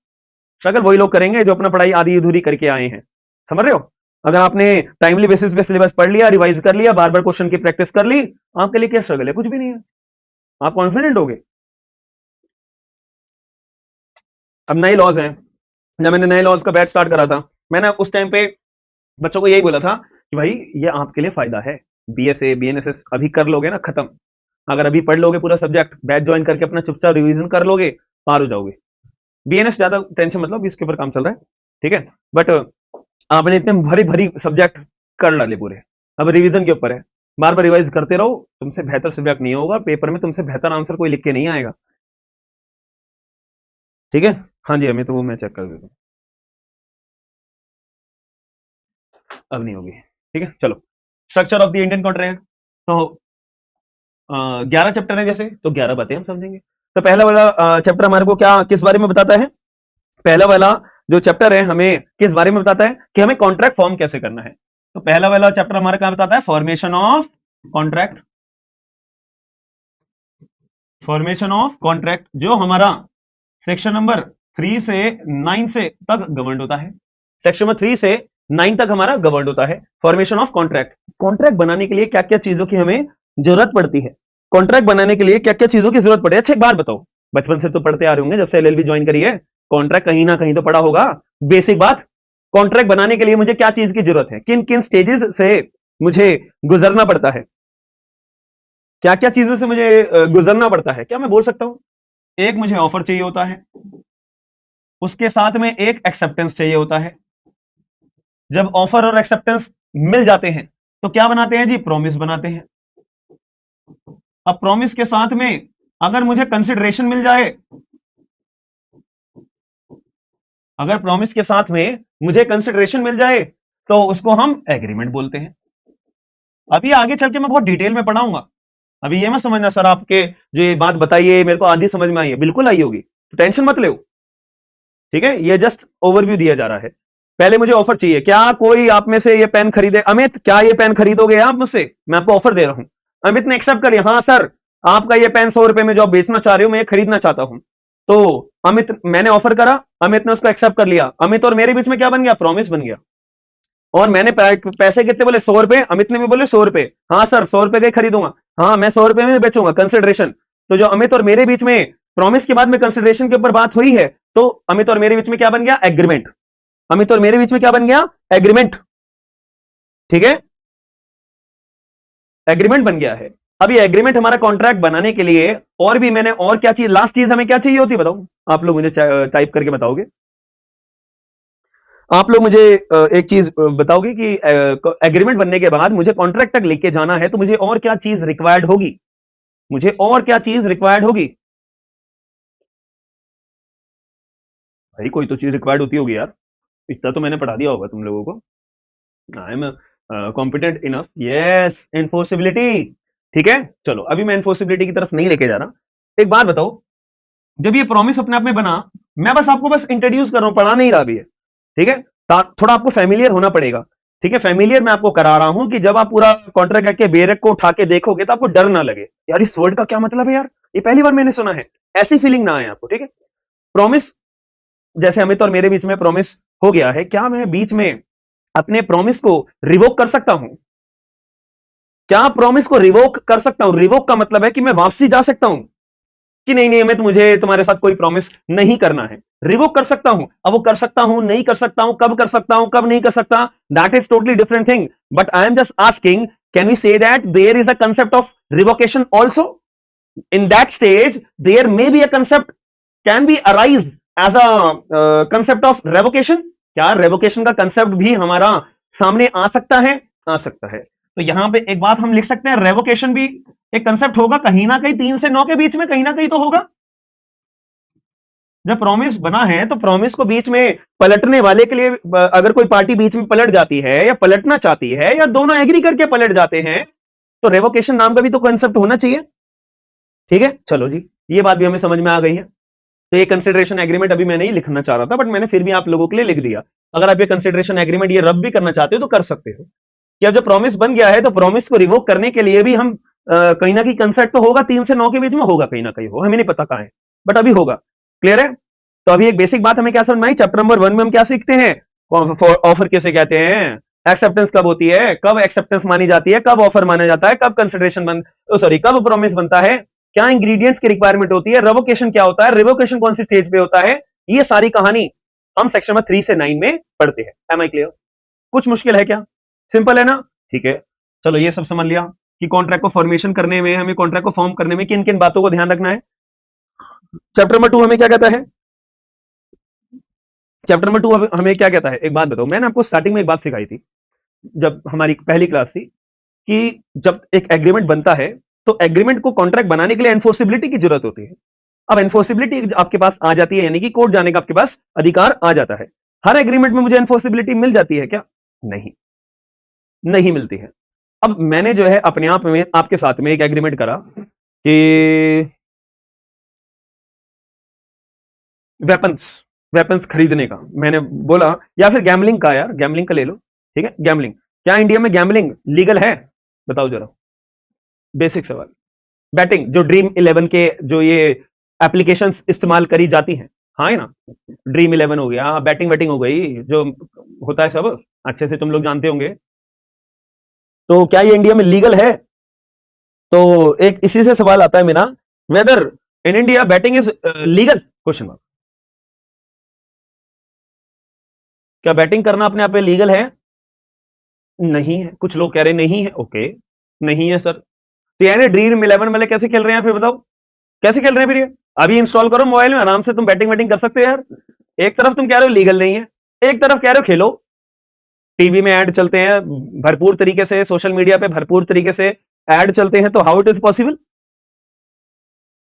स्ट्रगल वही लोग करेंगे जो अपना पढ़ाई आधी अधूरी करके आए हैं। समझ रहे हो? अगर आपने टाइमली बेसिस पे सिलेबस पढ़ लिया, रिवाइज कर लिया, बार बार क्वेश्चन की प्रैक्टिस कर ली, आपके लिए क्या स्ट्रगल है? कुछ भी नहीं है। आप कॉन्फिडेंट हो गए। अब नए लॉज हैं, जब मैंने नए लॉज का बैच स्टार्ट करा था, मैंने उस टाइम पे बच्चों को यही बोला था कि भाई ये आपके लिए फायदा है। बीएसए बीएनएसएस अभी कर लोगे ना खत्म, अगर अभी पढ़ लोगे पूरा सब्जेक्ट, बैच ज्वाइन करके अपना चुपचाप रिवीजन कर लोगे, पार हो जाओगे। बीएनएस ज्यादा टेंशन मतलब, इसके ऊपर काम चल रहा है। ठीक है? बट आपने इतने भरी भरी सब्जेक्ट कर डाले पूरे, अब रिवीजन के ऊपर है। बार बार रिवाइज करते रहो, तुमसे बेहतर सब्जेक्ट नहीं होगा, पेपर में तुमसे बेहतर आंसर कोई लिख के नहीं आएगा। ठीक है? हाँ जी, हमें तो वो मैं चेक कर देता हूँ, अब नहीं होगी। ठीक है? चलो, structure of the Indian contract. तो 11 चैप्टर है जैसे, तो 11 बातें हम समझेंगे। तो पहला वाला चैप्टर हमारे को क्या किस बारे में बताता है? पहला वाला जो चैप्टर है हमें किस बारे में बताता है कि हमें कॉन्ट्रैक्ट फॉर्म कैसे करना है। तो पहला वाला चैप्टर हमारे क्या बताता है? Formation of contract. Formation of contract जो हमारा सेक्शन नंबर 3 से 9 से तक गवर्न होता है। सेक्शन नंबर 3 से 9 तक हमारा गवर्न होता है फॉर्मेशन ऑफ कॉन्ट्रैक्ट। कॉन्ट्रैक्ट बनाने के लिए क्या क्या चीजों की हमें जरूरत पड़ती है? कॉन्ट्रैक्ट बनाने के लिए क्या क्या चीजों की जरूरत पड़े? अच्छा एक बार बताओ, बचपन से तो पढ़ते आ रहे होंगे, जब से एलएलबी ज्वाइन करी है, कॉन्ट्रैक्ट कहीं ना कहीं तो पढ़ा होगा। बेसिक बात, कॉन्ट्रैक्ट बनाने के लिए मुझे क्या चीज की जरूरत है, किन किन स्टेजेस से मुझे गुजरना पड़ता है, क्या क्या चीजों से मुझे गुजरना पड़ता है? क्या मैं बोल सकता हूं? एक मुझे ऑफर चाहिए होता है, उसके साथ में एक एक्सेप्टेंस चाहिए होता है, जब ऑफर और एक्सेप्टेंस मिल जाते हैं तो क्या बनाते हैं जी, प्रॉमिस बनाते हैं। अब प्रॉमिस के साथ में अगर मुझे कंसिडरेशन मिल जाए, अगर प्रॉमिस के साथ में मुझे कंसिडरेशन मिल जाए तो उसको हम एग्रीमेंट बोलते हैं। अभी आगे चल के मैं बहुत डिटेल में पढ़ाऊंगा, अभी ये मत समझना सर आपके जो ये बात बताइए मेरे को आधी समझ में आई है, बिल्कुल आई होगी, तो टेंशन मत लो। ठीक है, ये जस्ट ओवरव्यू दिया जा रहा है। पहले मुझे ऑफर चाहिए, क्या कोई आप में से ये पेन खरीदे? अमित, क्या ये पेन खरीदोगे आप मुझसे? मैं आपको ऑफर दे रहा हूं। अमित ने एक्सेप्ट कर लिया, हाँ सर आपका ये पेन 100 रुपए में जो आप बेचना चाह रहे हो मैं ये खरीदना चाहता हूं। तो अमित, मैंने ऑफर करा, अमित ने उसको एक्सेप्ट कर लिया, अमित और मेरे बीच में क्या बन गया, प्रॉमिस बन गया। और मैंने पैसे कितने बोले, 100 रुपए, अमित ने भी बोले 100 रुपए, हाँ सर 100 रुपए का ही खरीदूंगा, हाँ मैं 100 रुपए में बेचूंगा, कंसिडरेशन। तो जो अमित और मेरे बीच में प्रॉमिस के बाद में कंसिडरेशन के ऊपर बात हुई है, तो अमित और मेरे बीच में क्या बन गया, एग्रीमेंट। अमित और मेरे बीच में क्या बन गया, एग्रीमेंट। ठीक है, एग्रीमेंट बन गया है। अब ये एग्रीमेंट हमारा कॉन्ट्रैक्ट बनाने के लिए और भी मैंने, और क्या चीज, लास्ट चीज हमें क्या चाहिए होती है बताओ, आप लोग मुझे टाइप करके बताओगे। आप लोग मुझे एक चीज बताओगे कि एग्रीमेंट बनने के बाद मुझे कॉन्ट्रैक्ट तक लेके जाना है तो मुझे और क्या चीज रिक्वायर्ड होगी, मुझे और क्या चीज रिक्वायर्ड होगी? भाई कोई तो चीज रिक्वायर्ड होती होगी यार, इतना तो मैंने पढ़ा दिया होगा तुम लोगों को। I am competent enough, yes, enforceability. ठीक है, चलो अभी मैं एनफोर्सिबिलिटी की तरफ नहीं लेके जा रहा। एक बात बताओ, जब ये प्रॉमिस अपने आप में बना, मैं बस आपको बस इंट्रोड्यूस कर रहा हूं, पढ़ा नहीं रहा अभी है। ठीक है, थोड़ा आपको फैमिलियर होना पड़ेगा। ठीक है, फैमिलियर मैं आपको करा रहा हूं कि जब आप पूरा कॉन्ट्रैक्ट के बेरक को उठा के देखोगे तो आपको डर ना लगे, यार इस वर्ड का क्या मतलब है यार, ये पहली बार मैंने सुना है, ऐसी फीलिंग ना आए आपको। ठीक है, प्रॉमिस, जैसे अमित और मेरे बीच में प्रॉमिस हो गया है, क्या मैं बीच में अपने प्रॉमिस को रिवोक कर सकता हूं? क्या प्रॉमिस को रिवोक कर सकता हूं? रिवोक का मतलब है कि मैं वापसी जा सकता हूं कि नहीं नहीं अमित मुझे तुम्हारे साथ कोई प्रॉमिस नहीं करना है, रिवोक कर सकता हूं। अब वो कर सकता हूं, नहीं कर सकता हूं, कब कर सकता हूं, कब नहीं कर सकता, that is totally different thing. But I am just asking, can we say that there is a concept of revocation also? in that stage there may be a concept can be arise as a concept of revocation। क्या revocation का concept भी हमारा सामने आ सकता है? आ सकता है। तो यहां पे एक बात हम लिख सकते हैं, revocation भी एक concept होगा कहीं ना कहीं, 3 से 9 के बीच में कहीं ना कहीं तो होगा। जब प्रॉमिस बना है तो प्रॉमिस को बीच में पलटने वाले के लिए, अगर कोई पार्टी बीच में पलट जाती है या पलटना चाहती है या दोनों एग्री करके पलट जाते हैं तो रेवोकेशन नाम का भी तो कंसेप्ट होना चाहिए। ठीक है, चलो जी, ये बात भी हमें समझ में आ गई है। तो ये कंसिडरेशन एग्रीमेंट अभी मैं नहीं लिखना चाह रहा था, बट मैंने फिर भी आप लोगों के लिए लिख दिया। अगर आप ये कंसिडरेशन एग्रीमेंट ये रब भी करना चाहते हो तो कर सकते हो। कि अब जब प्रॉमिस बन गया है तो प्रॉमिस को रिवोक करने के लिए भी हम कहीं ना कहीं कंसेप्ट तो होगा, 3 से 9 के बीच में होगा, कहीं ना कहीं होगा, हमें नहीं पता कहां है, बट अभी होगा। क्लियर है? तो अभी एक बेसिक बात हमें क्या समझ में आई, चैप्टर नंबर 1 में हम क्या सीखते हैं, ऑफर कैसे कहते हैं, एक्सेप्टेंस कब होती है, कब एक्सेप्टेंस मानी जाती है, कब ऑफर माना जाता है, कब कंसिडरेशन सॉरी कब प्रॉमिस बनता है, क्या इंग्रेडिएंट्स की रिक्वायरमेंट होती है, रेवोकेशन क्या होता है, रेवोकेशन कौन सी स्टेज पे होता है, ये सारी कहानी हम सेक्शन नंबर 3 से 9 में पढ़ते हैं। Am I clear? कुछ मुश्किल है क्या? सिंपल है ना? ठीक है, चलो ये सब समझ लिया कि कॉन्ट्रैक्ट को फॉर्मेशन करने में, हमें कॉन्ट्रैक्ट को फॉर्म करने में किन किन बातों को ध्यान रखना है। चैप्टर नंबर 2 हमें क्या कहता है, चैप्टर नंबर 2 हमें क्या कहता है, एक बात बताओ, मैंने आपको स्टार्टिंग में एक बात सिखाई थी जब हमारी पहली क्लास थी, कि जब एक एग्रीमेंट बनता है तो एग्रीमेंट को कॉन्ट्रैक्ट बनाने के लिए एनफोर्सिबिलिटी की जरूरत होती है। अब एनफोर्सिबिलिटी आपके पास आ जाती है, यानी कि कोर्ट जाने का आपके पास अधिकार आ जाता है। हर एग्रीमेंट में मुझे एनफोर्सिबिलिटी मिल जाती है क्या? नहीं, नहीं मिलती है। अब मैंने जो है अपने आप में आपके साथ में एक एग्रीमेंट करा कि वेपन्स वेपन्स खरीदने का, मैंने बोला, या फिर गैमलिंग का, यार गैमलिंग का ले लो। ठीक है, गैमलिंग, क्या इंडिया में गैमलिंग लीगल है? बताओ जरा, बेसिक सवाल। बैटिंग, जो ड्रीम 11 के जो ये एप्लीकेशंस इस्तेमाल करी जाती हैं, हाँ है ना, ड्रीम 11 हो गया, बैटिंग वेटिंग हो गई, जो होता है सब अच्छे से तुम लोग जानते होंगे। तो क्या ये इंडिया में लीगल है? तो एक इसी से सवाल आता है मेरा, whether in India betting is legal, question mark. क्या बैटिंग करना अपने आप में लीगल है? नहीं है, कुछ लोग कह रहे नहीं है, ओके, नहीं है सर। तो यानी ड्रीम 11 वाले कैसे खेल रहे हैं, फिर बताओ कैसे खेल रहे हैं फिर ये? अभी इंस्टॉल करो मोबाइल में, आराम से तुम बैटिंग वेटिंग कर सकते हो यार। एक तरफ तुम कह रहे हो लीगल नहीं है, एक तरफ कह रहे हो खेलो। टीवी में ऐड चलते हैं भरपूर तरीके से, सोशल मीडिया पे भरपूर तरीके से ऐड चलते हैं, तो हाउ इट इज पॉसिबल?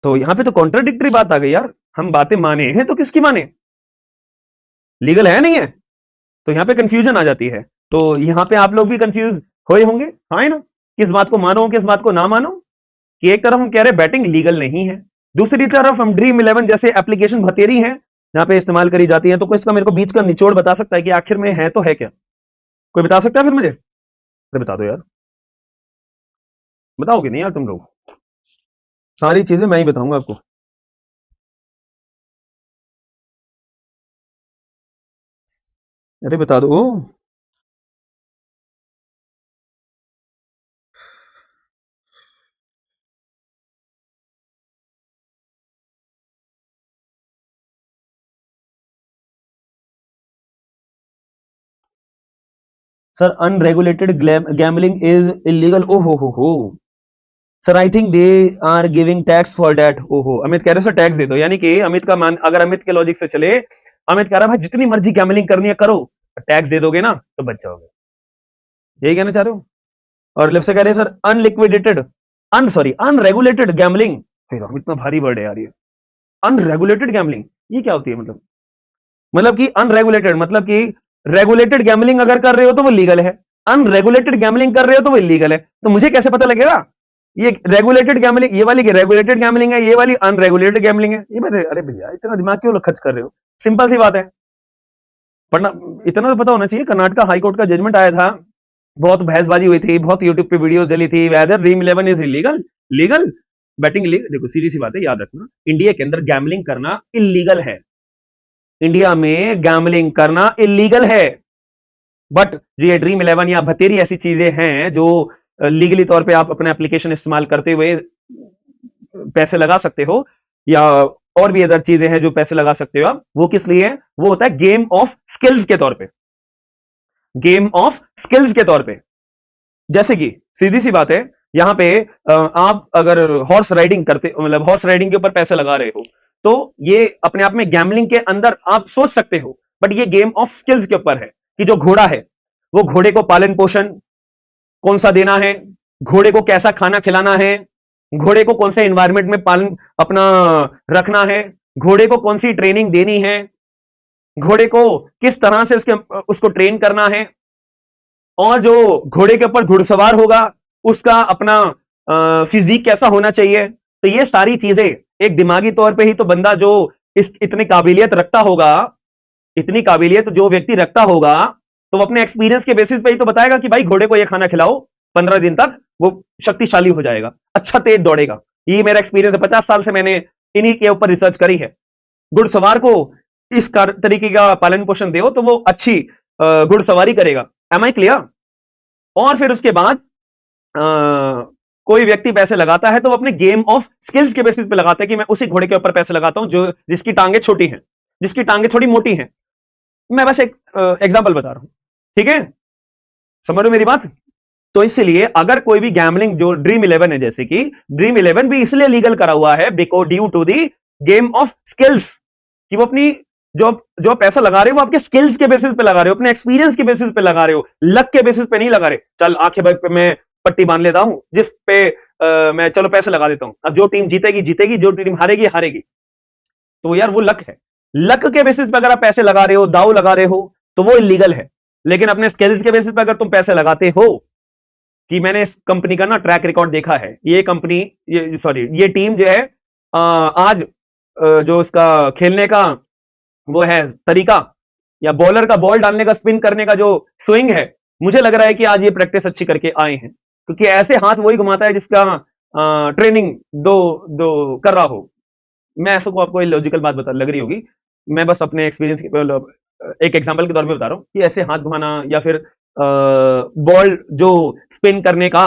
तो यहां पे तो कॉन्ट्राडिक्टरी बात आ गई यार। हम बातें माने हैं तो किसकी माने? लीगल है नहीं है? तो यहां पे कंफ्यूजन आ जाती है। तो यहां पे आप लोग भी कंफ्यूज हुए होंगे, हाँ है ना? किस बात को मानो किस बात को ना मानो, कि एक तरफ हम कह रहे हैं बैटिंग लीगल नहीं है, दूसरी तरफ हम ड्रीम इलेवन जैसे एप्लीकेशन भतेरी है जहां पे इस्तेमाल करी जाती है। तो इसका मेरे को बीच का निचोड़ बता सकता है कि आखिर में है तो है क्या? कोई बता सकता है फिर मुझे? अरे बता दो यार, बताओगे नहीं यार तुम लोग? सारी चीजें मैं ही बताऊंगा आपको। अरे बता दो। Sir unregulated gambling is illegal, ओ हो। Sir I think they are giving tax for that, ओहो। अमित कह रहे सर टैक्स दे दो, यानी कि अमित का मान, अगर अमित के लॉजिक से चले, अमित कह रहा है भाई जितनी मर्जी गैम्बलिंग करनी है करो, टैक्स दे दोगे ना तो बच जाओगे, यही कहना चाह रहे हो? और लिप से कह रहे हैं सर अनलिक्विडेटेड, अनरेगुलेटेड गैम्बलिंग, फिर इतना भारी वर्ड है यार ये, अनरेगुलेटेड गैम्बलिंग, ये क्या होती है? मतलब कि अनरेगुलेटेड मतलब कि रेगुलेटेड गैम्बलिंग अगर कर रहे हो तो वो लीगल है, अनरेगुलेटेड गैम्बलिंग कर रहे हो तो वो इलीगल है। तो मुझे कैसे पता लगेगा ये रेगुलेटेड गैम्बलिंग, ये वाली रेगुलेटेड गैम्बलिंग है, ये वाली अनरेगुलेटेड गैम्बलिंग है? ये बता। अरे भैया इतना दिमाग क्यों खर्च कर रहे हो? सिंपल सी बात है, पढ़ना इतना तो पता होना चाहिए। कर्नाटका हाई कोर्ट का जजमेंट आया था, बहुत बहसबाजी हुई थी, बहुत यूट्यूब पे वीडियोस डली थी, whether Dream Eleven is illegal, legal betting legal. देखो सीधी सी बात है, याद रखना, इंडिया के अंदर गैम्बलिंग करना इलीगल है, इंडिया में गैम्बलिंग करना इलीगल है। बट जो ये ड्रीम इलेवन या भतेरी ऐसी चीजें हैं जो लीगली तौर पे आप अपना एप्लीकेशन इस्तेमाल करते हुए पैसे लगा सकते हो, या और भी अदर चीजें हैं जो पैसे लगा सकते हो आप, वो किस लिए है? वो होता है गेम ऑफ स्किल्स के तौर पे, गेम ऑफ स्किल्स के तौर पे। जैसे कि सीधी सी बात है, यहां पे आप अगर हॉर्स राइडिंग करते, मतलब हॉर्स राइडिंग के ऊपर पैसे लगा रहे हो, तो ये अपने आप में गैम्बलिंग के अंदर आप सोच सकते हो, बट ये गेम ऑफ स्किल्स के ऊपर है कि जो घोड़ा है, वो घोड़े को पालन पोषण कौन सा देना है, घोड़े को कैसा खाना खिलाना है, घोड़े को कौन से एनवायरमेंट में पालन अपना रखना है, घोड़े को कौन सी ट्रेनिंग देनी है, घोड़े को किस तरह से उसको ट्रेन करना है, और जो घोड़े के ऊपर घुड़सवार होगा उसका अपना फिजिक कैसा होना चाहिए। तो ये सारी चीजें एक दिमागी तौर पे ही तो बंदा जो इस इतनी काबिलियत रखता होगा, इतनी काबिलियत जो व्यक्ति रखता होगा, तो वो अपने एक्सपीरियंस के बेसिस पे ही तो बताएगा कि भाई घोड़े को ये खाना खिलाओ, 15 दिन तक वो शक्तिशाली हो जाएगा, अच्छा तेज दौड़ेगा। ये मेरा एक्सपीरियंस है, 50 साल से मैंने इन्हीं के ऊपर रिसर्च करी है। घुड़सवार को इस तरीके का पालन पोषण दो तो वो अच्छी घुड़सवारी करेगा। Am I clear? और फिर उसके बाद कोई व्यक्ति पैसे लगाता है तो वो अपने गेम ऑफ स्किल्स के बेसिस पे लगाता है कि मैं उसी घोड़े के ऊपर पैसे लगाता हूं जो जिसकी टांगे छोटी हैं, जिसकी टांगे थोड़ी मोटी हैं। मैं बस एक एग्जांपल बता रहा हूं, ठीक है? समझ लो मेरी बात। तो इसलिए अगर कोई भी गैम्बलिंग, जो ड्रीम इलेवन है, जैसे कि ड्रीम इलेवन भी इसलिए लीगल करा हुआ है because due to the game of skills, कि वो अपनी जो जो पैसा लगा रहे हो वो आपके स्किल्स के बेसिस पे लगा रहे हो, अपने एक्सपीरियंस के बेसिस पे लगा रहे हो, लक के बेसिस पे नहीं लगा रहे। चल आंखें बग पे मैं पट्टी बांध लेता हूं जिस पे मैं चलो पैसे लगा देता हूं, अब जो टीम जीतेगी जीतेगी, जो टीम हारेगी हारेगी, तो यार वो लक है। लक के बेसिस पे अगर आप पैसे लगा रहे हो, दाव लगा रहे हो, तो वो इलीगल है। लेकिन अपने स्किल्स के बेसिस पे अगर तुम पैसे लगाते हो, कि मैंने इस कंपनी का ना ट्रैक रिकॉर्ड देखा है, ये कंपनी, ये सॉरी ये टीम जो है आज जो उसका खेलने का वो है तरीका, या बॉलर का बॉल डालने का, स्पिन करने का जो स्विंग है, मुझे लग रहा है कि आज ये प्रैक्टिस अच्छी करके आए हैं, क्योंकि ऐसे हाथ वही घुमाता है जिसका ट्रेनिंग दो दो कर रहा हो। मैं ऐसा को आपको लॉजिकल बात बता लग रही होगी, मैं बस अपने एक्सपीरियंस एक एग्जांपल के तौर पे बता रहा हूं कि ऐसे हाथ घुमाना, या फिर बॉल जो स्पिन करने का,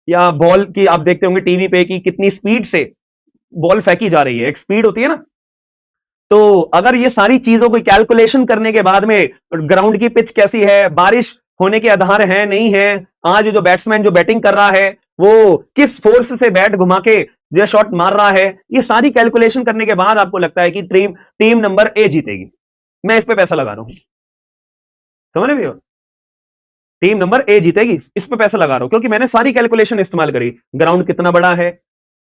या बॉल की आप देखते होंगे टीवी पे कि कितनी स्पीड से बॉल फेंकी जा रही है, एक स्पीड होती है ना। तो अगर ये सारी चीजों को कैलकुलेशन करने के बाद में ग्राउंड की पिच कैसी है, बारिश होने के आधार है नहीं है, आज जो बैट्समैन जो बैटिंग कर रहा है वो किस फोर्स से बैट घुमा के जो शॉट मार रहा है, ये सारी कैलकुलेशन करने के बाद आपको लगता है कि टीम टीम नंबर ए जीतेगी, मैं इस पे पैसा लगा रहा हूं। समझ रहे हो? टीम नंबर ए जीतेगी, इस पे पैसा लगा रहा हूं क्योंकि मैंने सारी कैलकुलेशन इस्तेमाल करी, ग्राउंड कितना बड़ा है,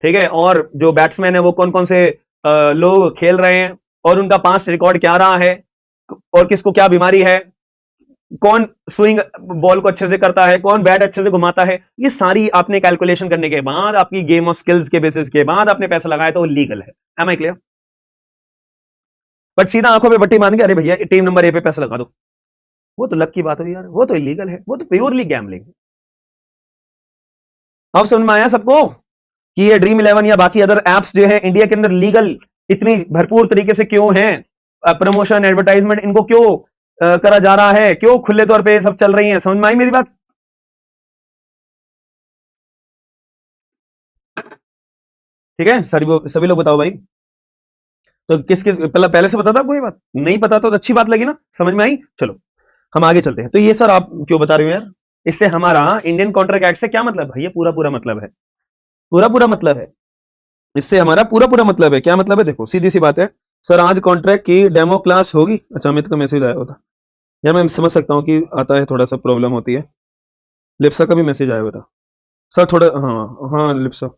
ठीक है, और जो बैट्समैन है वो कौन कौन से लोग खेल रहे हैं, और उनका पास्ट रिकॉर्ड क्या रहा है, और किसको क्या बीमारी है, कौन स्विंग बॉल को अच्छे से करता है, कौन बैट अच्छे से घुमाता है, ये सारी आपने कैलकुलेशन करने के बाद, आपकी गेम ऑफ स्किल्स के बेसिस के बाद आपने पैसा लगाया तो लीगल है। M I clear? बट सीधा आंखों पे पट्टी मान के अरे भैया टीम नंबर ए पे पैसा लगा दो, वो तो लक की बात है यार, वो तो इलीगल है, वो तो प्योरली गैम्बलिंग। अब समझ में आया सबको कि ये ड्रीम 11 या बाकी अदर एप्स जो है इंडिया के अंदर लीगल इतनी भरपूर तरीके से क्यों हैं, प्रमोशन एडवर्टाइजमेंट इनको क्यों करा जा रहा है, क्यों खुले तौर पे सब चल रही है? समझ में आई मेरी बात? ठीक है, सभी लोग बताओ भाई। तो किस किस पहले से पता था आपको ये बात? नहीं पता तो अच्छी बात लगी ना, समझ में आई? चलो हम आगे चलते हैं। तो ये सर आप क्यों बता रहे हो यार? इससे हमारा इंडियन कॉन्ट्रैक्ट एक्ट से क्या मतलब है? ये पूरा पूरा मतलब है, पूरा पूरा मतलब है, इससे हमारा पूरा पूरा मतलब है। क्या मतलब है? देखो सीधी सी बात है सर, आज कॉन्ट्रैक्ट की डेमो क्लास होगी। अच्छा अमित का मैसेज आया होता यार, मैं समझ सकता हूँ कि आता है, थोड़ा सा प्रॉब्लम होती है। लिप्सा का भी मैसेज आया होता सर थोड़ा, हाँ हाँ लिप्सा।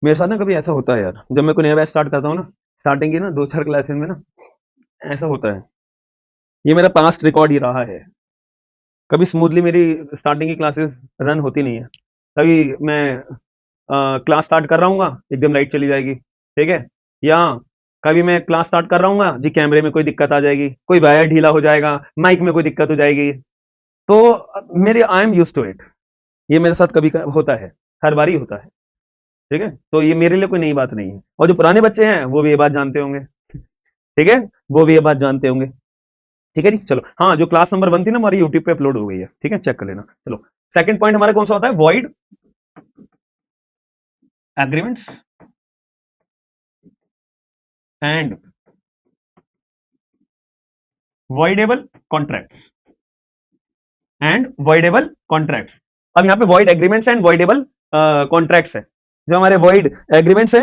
मेरे साथ ना कभी ऐसा होता है यार, जब मैं कोई नया बैच स्टार्ट करता हूँ ना, स्टार्टिंग की ना 2-4 क्लासेस में ना ऐसा होता है, ये मेरा पास्ट रिकॉर्ड ही रहा है। कभी स्मूथली मेरी स्टार्टिंग की क्लासेस रन होती नहीं है, कभी मैं क्लास स्टार्ट कर रहा हूँ एकदम लाइट चली जाएगी, ठीक है, या कभी मैं क्लास स्टार्ट कर रहा हूँ जी कैमरे में कोई दिक्कत आ जाएगी, कोई वायर ढीला हो जाएगा, माइक में कोई दिक्कत हो जाएगी। तो मेरे I am use to it, ये मेरे साथ कभी होता है, हर बार ही होता है, ठीक है, तो ये मेरे लिए कोई नई बात नहीं है, और जो पुराने बच्चे हैं वो भी ये बात जानते होंगे, ठीक है, वो भी ये बात जानते होंगे, ठीक है जी। चलो हाँ, जो क्लास नंबर 1 थी ना हमारी यूट्यूब पे अपलोड हो गई है, ठीक है, चेक कर लेना। चलो सेकंड पॉइंट हमारा कौन सा होता है? Void agreements and voidable contracts, and voidable contracts. अब यहाँ पे void agreements and voidable contracts है, जो हमारे वॉइड एग्रीमेंट्स है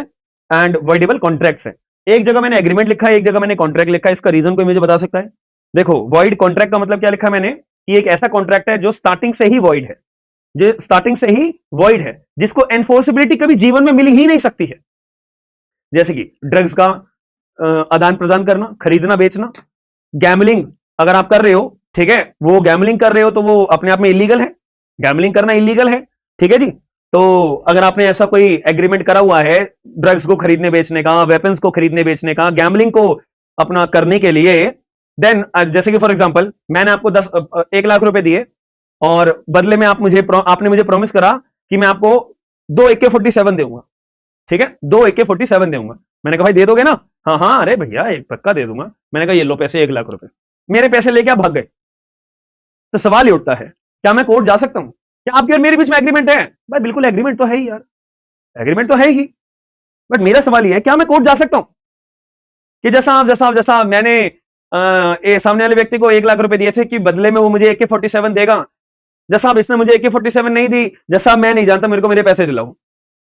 एंड वॉइडेबल कॉन्ट्रैक्ट्स है। एक जगह मैंने एग्रीमेंट लिखा है, एक जगह मैंने कॉन्ट्रैक्ट लिखा है, इसका रीजन कोई मुझे बता सकता है? देखो वॉइड कॉन्ट्रैक्ट का मतलब क्या लिखा मैंने, कि एक ऐसा कॉन्ट्रैक्ट है जो स्टार्टिंग से ही वॉइड है, जो स्टार्टिंग से ही वॉइड है, जिसको एनफोर्सिबिलिटी कभी जीवन में मिल ही नहीं सकती है। जैसे कि ड्रग्स का आदान प्रदान करना, खरीदना बेचना, गैमलिंग अगर आप कर रहे हो, ठीक है, वो गैमलिंग कर रहे हो तो वो अपने आप में इलीगल है, गैमलिंग करना इलीगल है, ठीक है जी। तो अगर आपने ऐसा कोई एग्रीमेंट करा हुआ है ड्रग्स को खरीदने बेचने का, वेपन्स को खरीदने बेचने का, गैमलिंग को अपना करने के लिए, देन जैसे कि फॉर एग्जांपल मैंने आपको 1 लाख रुपए दिए, और बदले में आपने मुझे प्रॉमिस करा कि मैं आपको 2 AK-47 दूंगा, ठीक है, 2 AK-47 दूंगा। मैंने कहा भाई दे दोगे ना? हाँ हाँ, अरे भैया एक पक्का दे दूंगा। मैंने कहा ये लो पैसे, 1 लाख रुपए, मेरे पैसे लेके आप भाग गए। तो सवाल ये उठता है, क्या मैं कोर्ट जा सकता हूं? क्या आपके और मेरे बीच में एग्रीमेंट है? भाई बिल्कुल एग्रीमेंट तो है ही यार, एग्रीमेंट तो है ही, बट मेरा सवाल ये है, क्या मैं कोर्ट जा सकता हूं कि जैसा मैंने सामने वाले व्यक्ति को 1 लाख रुपए दिए थे कि बदले में वो मुझे AK-47 देगा, जैसा अब इसने मुझे AK-47 नहीं दी, जैसा मैं नहीं जानता, मेरे को मेरे पैसे दिलाओ।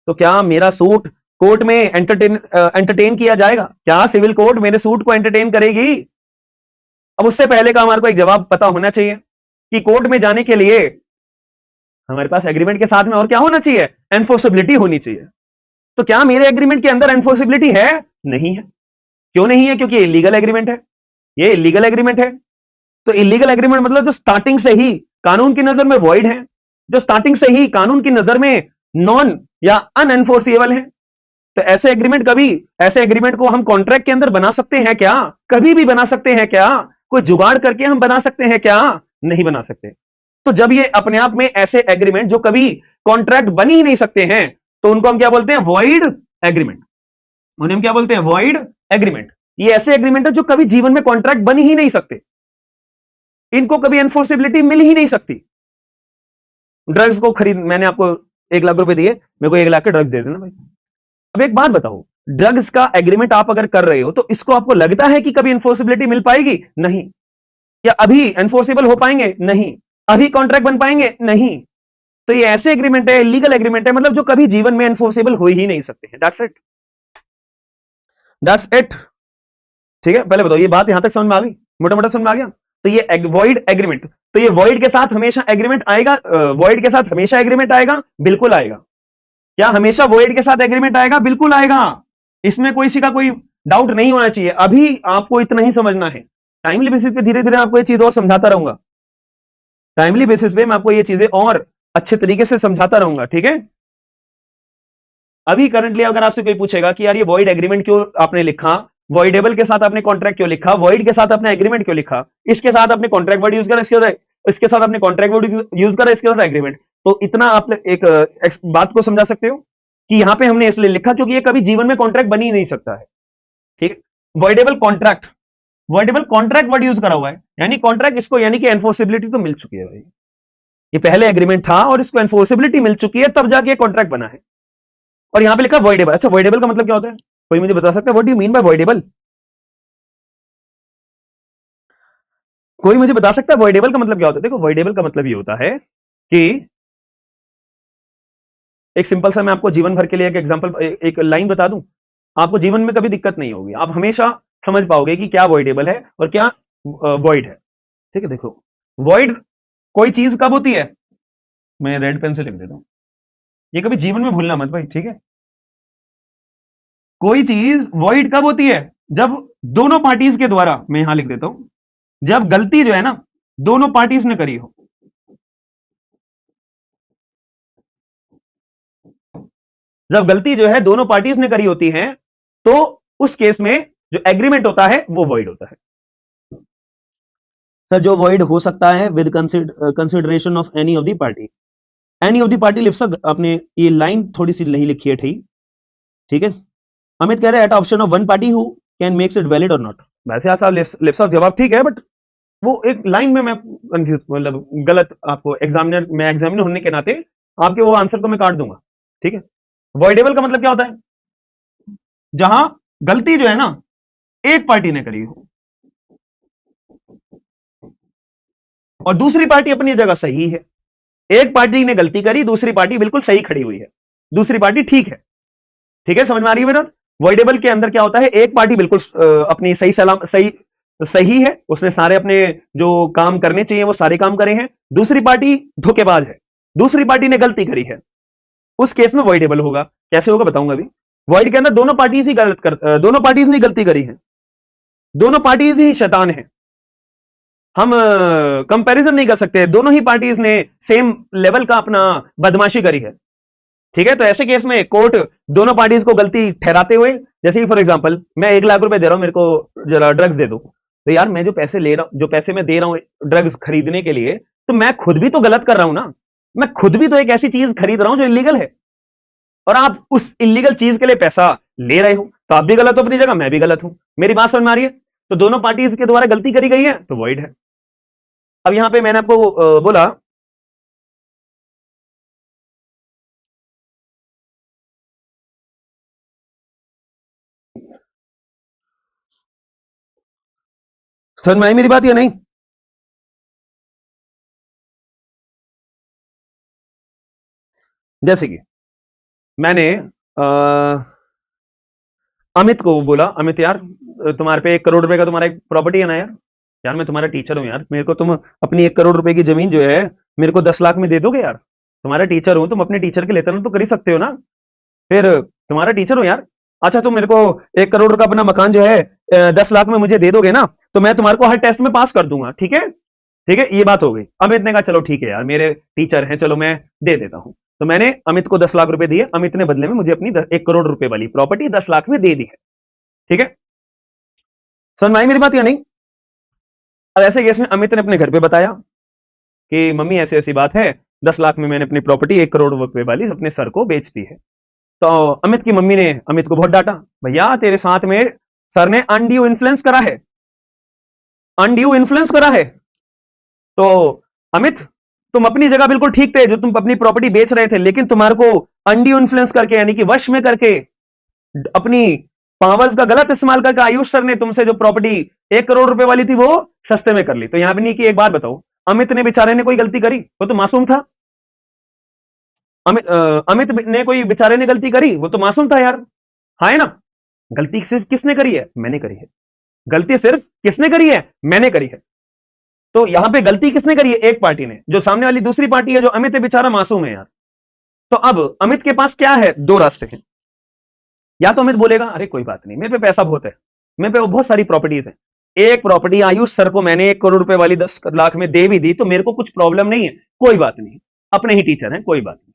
तो क्या मेरा सूट कोर्ट में एंटरटेन किया जाएगा? क्या सिविल कोर्ट मेरे सूट को एंटरटेन करेगी? अब उससे पहले का हमारे को एक जवाब पता होना चाहिए कि कोर्ट में जाने के लिए हमारे पास एग्रीमेंट के साथ में और क्या होना चाहिए? एनफोर्सिबिलिटी होनी चाहिए। तो क्या मेरे एग्रीमेंट के अंदर एनफोर्सिबिलिटी है? नहीं है। क्यों नहीं है? क्योंकि इलीगल एग्रीमेंट है, ये इलीगल एग्रीमेंट है। तो इलीगल एग्रीमेंट मतलब जो स्टार्टिंग से ही कानून की नजर में वॉइड है, जो स्टार्टिंग से ही कानून की नजर में नॉन या अनएनफोर्सिबल है। तो ऐसे एग्रीमेंट को हम कॉन्ट्रैक्ट के अंदर बना सकते हैं क्या? कभी भी बना सकते हैं क्या? कोई जुगाड़ करके हम बना सकते हैं क्या? नहीं बना सकते। तो जब ये अपने आप में ऐसे एग्रीमेंट जो कभी कॉन्ट्रैक्ट बन ही नहीं सकते हैं, तो उनको हम क्या बोलते हैं? Void agreement. उन्हें हम क्या बोलते हैं? Void agreement. ये ऐसे एग्रीमेंट है जो कभी जीवन में कॉन्ट्रैक्ट बन ही नहीं सकते, इनको कभी एनफोर्सिबिलिटी मिल ही नहीं सकती। ड्रग्स को खरीद, मैंने आपको 1 लाख रुपए दिए, मेरे को 1 लाख के ड्रग्स दे देना भाई। अब एक बात बताओ, ड्रग्स का एग्रीमेंट आप अगर कर रहे हो तो इसको आपको लगता है कि कभी एनफोर्सिबिलिटी मिल पाएगी? नहीं। या अभी एनफोर्सेबल हो पाएंगे? नहीं। अभी कॉन्ट्रैक्ट बन पाएंगे? नहीं। तो ये ऐसे एग्रीमेंट है, लीगल एग्रीमेंट है, मतलब जो कभी जीवन में एनफोर्सेबल हो ही नहीं सकते हैं। That's it, that's it. ठीक है, पहले बताओ ये बात यहां तक समझ में आ गई, मोटा मोटा समझ में आ गया। तो ये वॉइड एग्रीमेंट, तो ये वॉइड के साथ हमेशा एग्रीमेंट आएगा, वॉइड के साथ हमेशा एग्रीमेंट आएगा, बिल्कुल आएगा। क्या हमेशा वॉइड के साथ एग्रीमेंट आएगा? बिल्कुल आएगा, इसमें कोई सी का कोई डाउट नहीं होना चाहिए। अभी आपको इतना ही समझना है, टाइमली बेसिस पे धीरे धीरे आपको ये चीज और समझाता रहूंगा, टाइमली बेसिस पे मैं आपको ये चीजें और अच्छे तरीके से समझाता रहूंगा, ठीक है। अभी करंटली अगर आपसे कोई पूछेगा कि यार ये वॉइड एग्रीमेंट क्यों आपने लिखा, वॉइडेबल के साथ आपने कॉन्ट्रैक्ट क्यों लिखा, वॉइड के साथ आपने एग्रीमेंट क्यों लिखा, इसके साथ आपने कॉन्ट्रैक्ट वर्ड यूज करा, इसके साथ आपने कॉन्ट्रैक्ट वर्ड यूज करा, इसके साथ एग्रीमेंट, तो इतना आप एक बात को समझा सकते हो कि यहां पे हमने इसलिए लिखा क्योंकि ये कभी जीवन में कॉन्ट्रैक्ट बन ही नहीं सकता है, ठीक है। Voidable contract, voidable contract word use करा हुआ है, यानी कॉन्ट्रैक्ट इसको, यानी कि एनफोर्सिबिलिटी तो मिल चुकी है भाई, ये पहले एग्रीमेंट था और इसको एनफोर्सिबिलिटी मिल चुकी है, तब जाके कॉन्ट्रैक्ट बना है। और यहां पे लिखा वॉइडेबल। अच्छा, वॉइडेबल का मतलब क्या होता है? कोई मुझे बता सकता है what do you mean bye voidable? कोई मुझे बता सकता है वॉइडेबल का मतलब क्या होता है? देखो, वॉइडेबल का मतलब ये होता है कि एक सिंपल सा मैं आपको जीवन भर के लिए एक एग्जांपल, एक लाइन बता दूं, आपको जीवन में कभी दिक्कत नहीं होगी, आप हमेशा समझ पाओगे कि क्या वॉइडेबल है और क्या वॉइड है, ठीक है। देखो, वॉइड कोई चीज कब होती है, मैं रेड पेन से लिख देता हूं, ये कभी जीवन में भूलना मत भाई, ठीक है। कोई चीज वॉइड कब होती है? जब दोनों पार्टीज के द्वारा, मैं यहां लिख देता हूं, जब गलती जो है ना दोनों पार्टीज ने करी हो, जब गलती जो है दोनों पार्टीज ने करी होती है, तो उस केस में जो एग्रीमेंट होता है वो वॉइड होता है। सर, जो वॉइड हो सकता है with consideration of any of the party, any of the party लिप्सक, आपने ये लाइन थोड़ी सी नहीं लिखी है, ठीक है। अमित कह रहे हैं at option of one party who can makes it valid और नॉट। वैसे ऐसा लिप्सक जवाब ठीक है, बट वो एक लाइन में मैं कंफ्यूज, मतलब गलत, आपको एग्जामिनर, मैं एग्जामिनर होने के नाते आपके वो आंसर को मैं काट दूंगा, ठीक है। वॉइडेबल का मतलब क्या होता है? जहां गलती जो है ना एक पार्टी ने करी हो और दूसरी पार्टी अपनी जगह सही है, एक पार्टी ने गलती करी, दूसरी पार्टी बिल्कुल सही खड़ी हुई है, दूसरी पार्टी ठीक है, ठीक है, समझ में आ रही है मेरा? वॉइडेबल के अंदर क्या होता है, एक पार्टी बिल्कुल अपनी सही सलाम सही सही है, उसने सारे अपने जो काम करने चाहिए वो सारे काम करे हैं, दूसरी पार्टी धोखेबाज है, दूसरी पार्टी ने गलती करी है, उस केस में वॉइडेबल होगा। कैसे होगा बताऊंगा अभी। वॉइड के अंदर दोनों पार्टीज ही दोनों पार्टीज ने गलती करी है, दोनों पार्टीज ही शैतान है, हम कंपैरिजन नहीं कर सकते, दोनों ही पार्टीज ने सेम लेवल का अपना बदमाशी करी है, ठीक है। तो ऐसे केस में कोर्ट दोनों पार्टीज को गलती ठहराते हुए, जैसे कि फॉर एग्जांपल मैं 1 लाख रुपए दे रहा हूं, मेरे को जरा ड्रग्स दे दो, तो यार मैं जो पैसे ले रहा हूं, जो पैसे मैं दे रहा हूं ड्रग्स खरीदने के लिए, तो मैं खुद भी तो गलत कर रहा हूं ना, मैं खुद भी तो एक ऐसी चीज खरीद रहा हूं जो इलीगल है, और आप उस इलीगल चीज के लिए पैसा ले रहे हो, तो आप भी गलत हो अपनी जगह, मैं भी गलत हूं। मेरी बात समझ में आ रही है? तो दोनों पार्टीज के द्वारा गलती करी गई है तो वॉइड है। अब यहां पे मैंने आपको बोला, समझ में आई मेरी बात या नहीं? जैसे कि मैंने अमित को बोला, अमित यार तुम्हारे पे 1 करोड़ रुपए का तुम्हारा एक प्रॉपर्टी है ना यार, यार मैं तुम्हारा टीचर हूं यार, मेरे को तुम अपनी 1 करोड़ रुपए की जमीन जो है मेरे को 10 लाख में दे दोगे यार, तुम्हारा टीचर हूं, तुम अपने टीचर के लेते तो कर ही सकते हो ना, फिर तुम्हारा टीचर हूं यार। अच्छा, तुम मेरे को 1 करोड़ का अपना मकान जो है 10 लाख में मुझे दे दोगे ना, तो मैं तुम्हारे को हर टेस्ट में पास कर दूंगा, ठीक है, ठीक है, ये बात हो गई। अमित ने कहा चलो ठीक है यार, मेरे टीचर हैं, चलो मैं दे देता हूं। तो मैंने अमित को 10 लाख रुपए दिए, अमित ने बदले में मुझे अपनी 1 करोड़ रुपए वाली प्रॉपर्टी 10 लाख में दे दी है, ठीक है। समझ में आई मेरी बात या नहीं? अब ऐसे केस में अमित ने अपने घर पे बताया कि मम्मी ऐसी ऐसी बात है, 10 लाख में मैंने अपनी प्रॉपर्टी 1 करोड़ रुपए वाली अपने सर को बेच दी है। तो अमित की मम्मी ने अमित को बहुत डांटा, भैया तेरे साथ में सर ने अनड्यू इन्फ्लुएंस करा है, अनड्यू इन्फ्लुएंस करा है। तो अमित, तुम अपनी जगह बिल्कुल ठीक थे जो तुम अपनी प्रॉपर्टी बेच रहे थे, लेकिन तुम्हारे को अनड्यू इन्फ्लुएंस करके, यानी कि वश में करके, अपनी पावर्स का गलत इस्तेमाल करके आयुष सर ने तुमसे जो प्रॉपर्टी 1 करोड़ रुपए वाली थी वो सस्ते में कर ली। तो यहां भी नहीं कि, एक बात बताओ, अमित ने बेचारे ने कोई गलती करी? वो तो मासूम था। अमित ने कोई बेचारे ने गलती करी? वो तो मासूम था यार, हाँ है ना। गलती सिर्फ किसने करी है? मैंने करी है। गलती सिर्फ किसने करी है? मैंने करी है। तो यहां पे गलती किसने करी है? एक पार्टी ने। जो सामने वाली दूसरी पार्टी है, जो अमित है, बेचारा मासूम है यार। तो अब अमित के पास क्या है? दो रास्ते हैं। या तो अमित बोलेगा अरे कोई बात नहीं, मेरे पे पैसा बहुत है, मेरे पे बहुत सारी प्रॉपर्टीज है, एक प्रॉपर्टी आयुष सर को मैंने 1 करोड़ रुपए वाली 10 लाख में दे भी दी, तो मेरे को कुछ प्रॉब्लम नहीं है, कोई बात नहीं, अपने ही टीचर हैं, कोई बात नहीं।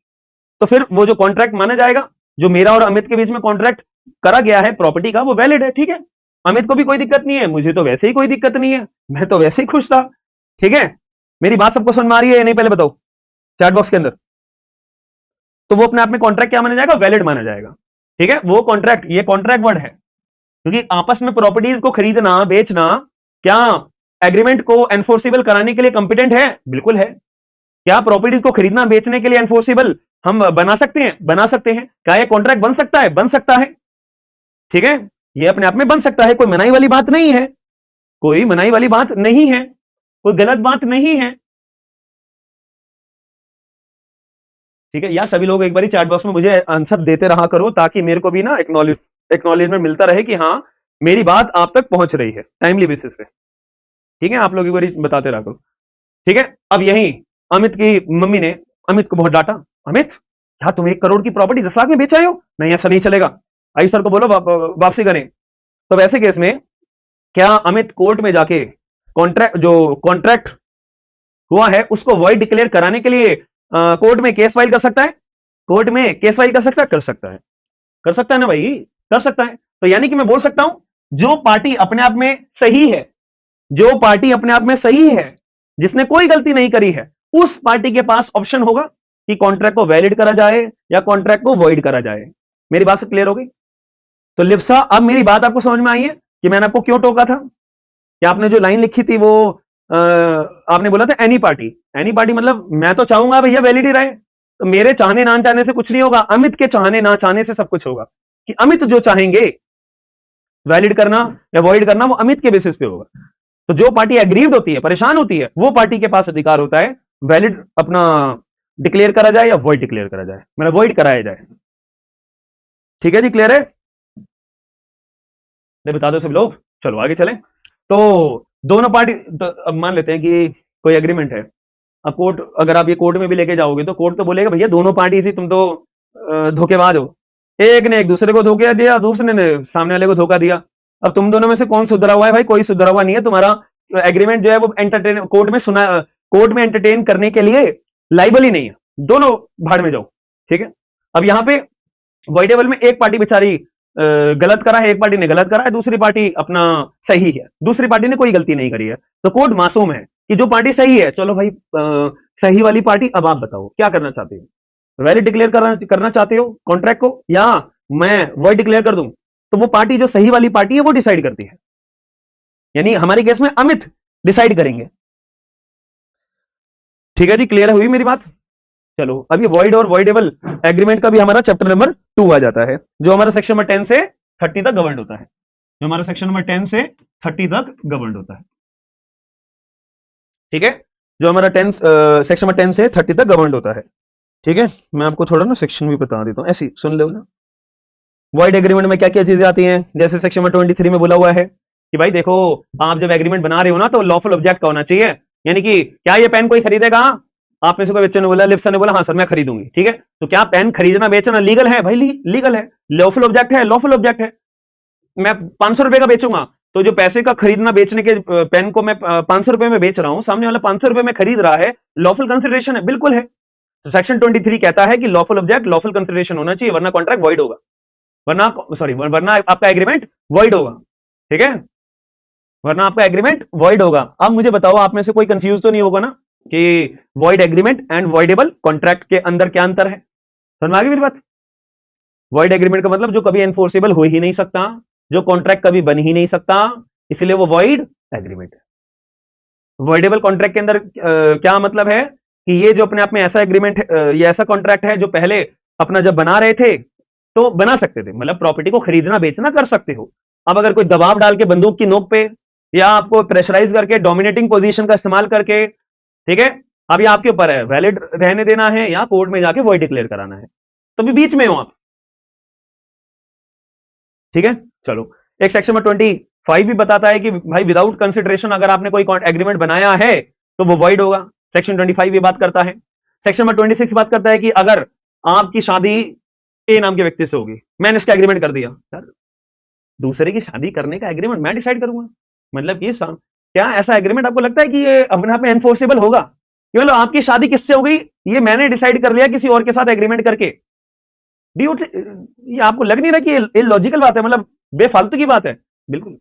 तो फिर वो जो कॉन्ट्रैक्ट माना जाएगा, जो मेरा और अमित के बीच में कॉन्ट्रैक्ट करा गया है प्रॉपर्टी का, वो वैलिड है। ठीक है, अमित को भी कोई दिक्कत नहीं है, मुझे तो वैसे ही कोई दिक्कत नहीं है, मैं तो वैसे ही खुश था। ठीक है, मेरी बात सबको समझ में आ रही है या नहीं, पहले बताओ चैट बॉक्स के अंदर। तो वो अपने आप में कॉन्ट्रैक्ट क्या माना जाएगा? वैलिड माना जाएगा। ठीक है, वो कॉन्ट्रैक्ट, ये कॉन्ट्रैक्ट वर्ड है, क्योंकि आपस में प्रॉपर्टीज को खरीदना बेचना क्या एग्रीमेंट को एनफोर्सिबल कराने के लिए कंपिटेंट है? बिल्कुल है। क्या प्रॉपर्टीज को खरीदना बेचने के लिए एनफोर्सिबल हम बना सकते हैं? बना सकते हैं। क्या ये कॉन्ट्रैक्ट बन सकता है? बन सकता है। ठीक है, ये अपने आप में बन सकता है, कोई मनाई वाली बात नहीं है, कोई मनाई वाली बात नहीं है, कोई गलत बात नहीं है। ठीक है, या सभी लोग एक बार चैट बॉक्स में मुझे आंसर देते रहा करो, ताकि मेरे को भी ना एक्नॉलेजमेंट मिलता रहे कि हाँ मेरी बात आप तक पहुंच रही है टाइमली बेसिस पे। ठीक है, आप लोग एक बार बताते रहा करो। ठीक है, अब यही अमित की मम्मी ने अमित को बहुत डांटा, अमित क्या तुम 1 करोड़ की प्रॉपर्टी 10 लाख में बेच आए हो? नहीं, ऐसा नहीं चलेगा, आयुष सर को बोलो वापसी करें। तो वैसे केस में क्या अमित कोर्ट में जाके कॉन्ट्रैक्ट हुआ है उसको वॉइड डिक्लेयर कराने के लिए कोर्ट में केस फाइल कर सकता है? कोर्ट में केस फाइल कर सकता है? कर सकता है, कर सकता है ना भाई, कर सकता है। तो यानी कि मैं बोल सकता हूं, जो पार्टी अपने आप में सही है, जो पार्टी अपने आप में सही है, जिसने कोई गलती नहीं करी है, उस पार्टी के पास ऑप्शन होगा कि कॉन्ट्रैक्ट को वैलिड करा जाए या कॉन्ट्रैक्ट को वॉइड करा जाए। मेरी बात से क्लियर हो गई? तो लिप्सा, अब मेरी बात आपको समझ में आई है कि मैंने आपको क्यों टोका था? कि आपने जो लाइन लिखी थी वो आपने बोला था एनी पार्टी, एनी पार्टी मतलब मैं तो चाहूंगा भैया वैलिड ही रहे। तो मेरे चाहने ना चाहने से कुछ नहीं होगा, अमित के चाहने ना चाहने से सब कुछ होगा। कि अमित जो चाहेंगे वैलिड करना या वॉइड करना, वो अमित के बेसिस पे होगा। तो जो पार्टी एग्रीव्ड होती है, परेशान होती है, वो पार्टी के पास अधिकार होता है वैलिड अपना डिक्लेयर करा जाए या वॉइड डिक्लेयर करा जाए, मतलब वॉइड कराया जाए। ठीक है जी, क्लियर है? बता दो सब लोग, चलो आगे चलें। तो दोनों पार्टी, तो अब मान लेते हैं कि कोई एग्रीमेंट है। अब कोर्ट, अगर आप ये कोर्ट में भी लेके जाओगे तो कोर्ट तो बोलेगा भैया दोनों पार्टी से तुम तो धोखेबाज हो, एक ने एक दूसरे को धोखा दिया, दूसरे ने सामने वाले को धोखा दिया। अब तुम दोनों में से कौन सुधरा हुआ है? भाई कोई सुधरा हुआ नहीं है। तुम्हारा एग्रीमेंट जो है वो एंटरटेन कोर्ट में सुना, कोर्ट में एंटरटेन करने के लिए लाइबल ही नहीं है। दोनों भाड़ में जाओ। ठीक है, अब यहां पे वॉइडेबल में एक पार्टी बेचारी गलत करा है, एक पार्टी ने गलत करा है, दूसरी पार्टी अपना सही है, दूसरी पार्टी ने कोई गलती नहीं करी है। तो कोर्ट मासूम है कि जो पार्टी सही है, चलो भाई सही वाली पार्टी, अब आप बताओ क्या करना चाहते हो? वैलिड डिक्लेयर करना चाहते हो कॉन्ट्रैक्ट को, या मैं वॉइड डिक्लेयर कर दूं? तो वो पार्टी जो सही वाली पार्टी है वो डिसाइड करती है, यानी हमारे केस में अमित डिसाइड करेंगे। ठीक है जी, क्लियर हुई मेरी बात? चलो, अब ये वॉइड और वॉइडेबल एग्रीमेंट का भी हमारा चैप्टर नंबर 2 आ जाता है, जो हमारा सेक्शन नंबर 10 से 30 तक गवर्न होता है, जो हमारा सेक्शन नंबर 10 से 30 तक गवर्न होता है। ठीक है, जो हमारा 10 सेक्शन नंबर 10 से 30 तक गवर्न होता है। ठीक है, मैं आपको थोड़ा ना सेक्शन भी बता देता हूं, ऐसी सुन लो ना। वॉइड एग्रीमेंट में क्या क्या चीजें आती हैं? जैसे सेक्शन नंबर 23 में बोला हुआ है कि भाई देखो, आप जब एग्रीमेंट बना रहे हो ना, तो लॉफुल ऑब्जेक्ट का होना चाहिए। यानी कि क्या ये पेन कोई खरीदेगा? आप में से कोई बच्चे ने बोला, लिप्सा ने बोला हाँ सर मैं खरीदूंगी। ठीक है, तो क्या पेन खरीदना बेचना लीगल है? भाई लीगल है, लॉफुल ऑब्जेक्ट है, लॉफुल ऑब्जेक्ट है। मैं 500 रुपए का बेचूंगा, तो जो पैसे का खरीदना बेचने के पेन को मैं 500 रुपए में बेच रहा हूं, सामने वाला 500 रुपए में खरीद रहा है, लॉफुल कंसिडरेशन है, बिल्कुल है। तो सेक्शन 23 कहता है कि लॉफुल ऑब्जेक्ट लॉफुल कंसिडरेशन होना चाहिए, वरना कॉन्ट्रैक्ट वॉइड होगा, वरना आपका एग्रीमेंट वॉइड होगा। ठीक है, वरना आपका एग्रीमेंट वॉइड होगा। अब मुझे बताओ, आप में से कोई कंफ्यूज तो नहीं होगा ना कि void agreement and voidable contract के अंदर क्या अंतर है? समझ में आ गई मेरी बात? वॉइड एग्रीमेंट का मतलब जो कभी एनफोर्सेबल हो ही नहीं सकता, जो कॉन्ट्रैक्ट कभी बन ही नहीं सकता, इसलिए वो वॉइड एग्रीमेंट है। वॉइडेबल कॉन्ट्रैक्ट के अंदर क्या मतलब है कि ये जो अपने आप में ऐसा एग्रीमेंट, ये ऐसा कॉन्ट्रैक्ट है जो पहले अपना जब बना रहे थे तो बना सकते थे, मतलब प्रॉपर्टी को खरीदना बेचना कर सकते हो। अब अगर कोई दबाव डाल के बंदूक की नोक पे, या आपको प्रेशराइज करके डोमिनेटिंग पोजीशन का इस्तेमाल करके, ठीक है, अब ये आपके ऊपर है, वैलिड रहने देना है या कोर्ट में जाके वॉइड डिक्लेयर कराना है। तो भी बीच में हो आप। ठीक है, चलो, एक सेक्शन में 20 5 भी बताता है कि भाई विदाउट कंसिडरेशन अगर आपने कोई एग्रीमेंट बनाया है तो वो वॉइड होगा। सेक्शन 25 भी बात करता है। सेक्शन नंबर 26 बात करता है कि अगर आपकी शादी ए नाम के व्यक्ति से होगी, मैंने इसका एग्रीमेंट कर दिया, दूसरे की शादी करने का एग्रीमेंट मैं डिसाइड करूंगा, मतलब ये क्या ऐसा एग्रीमेंट आपको लगता है कि ये अपने आप में एनफोर्सेबल होगा? कि मतलब आपकी शादी किससे हो गई ये मैंने डिसाइड कर लिया किसी और के साथ एग्रीमेंट करके। ये आपको लग नहीं रहा कि इलॉजिकल बात है, मतलब बेफालतू की बात है? बिल्कुल।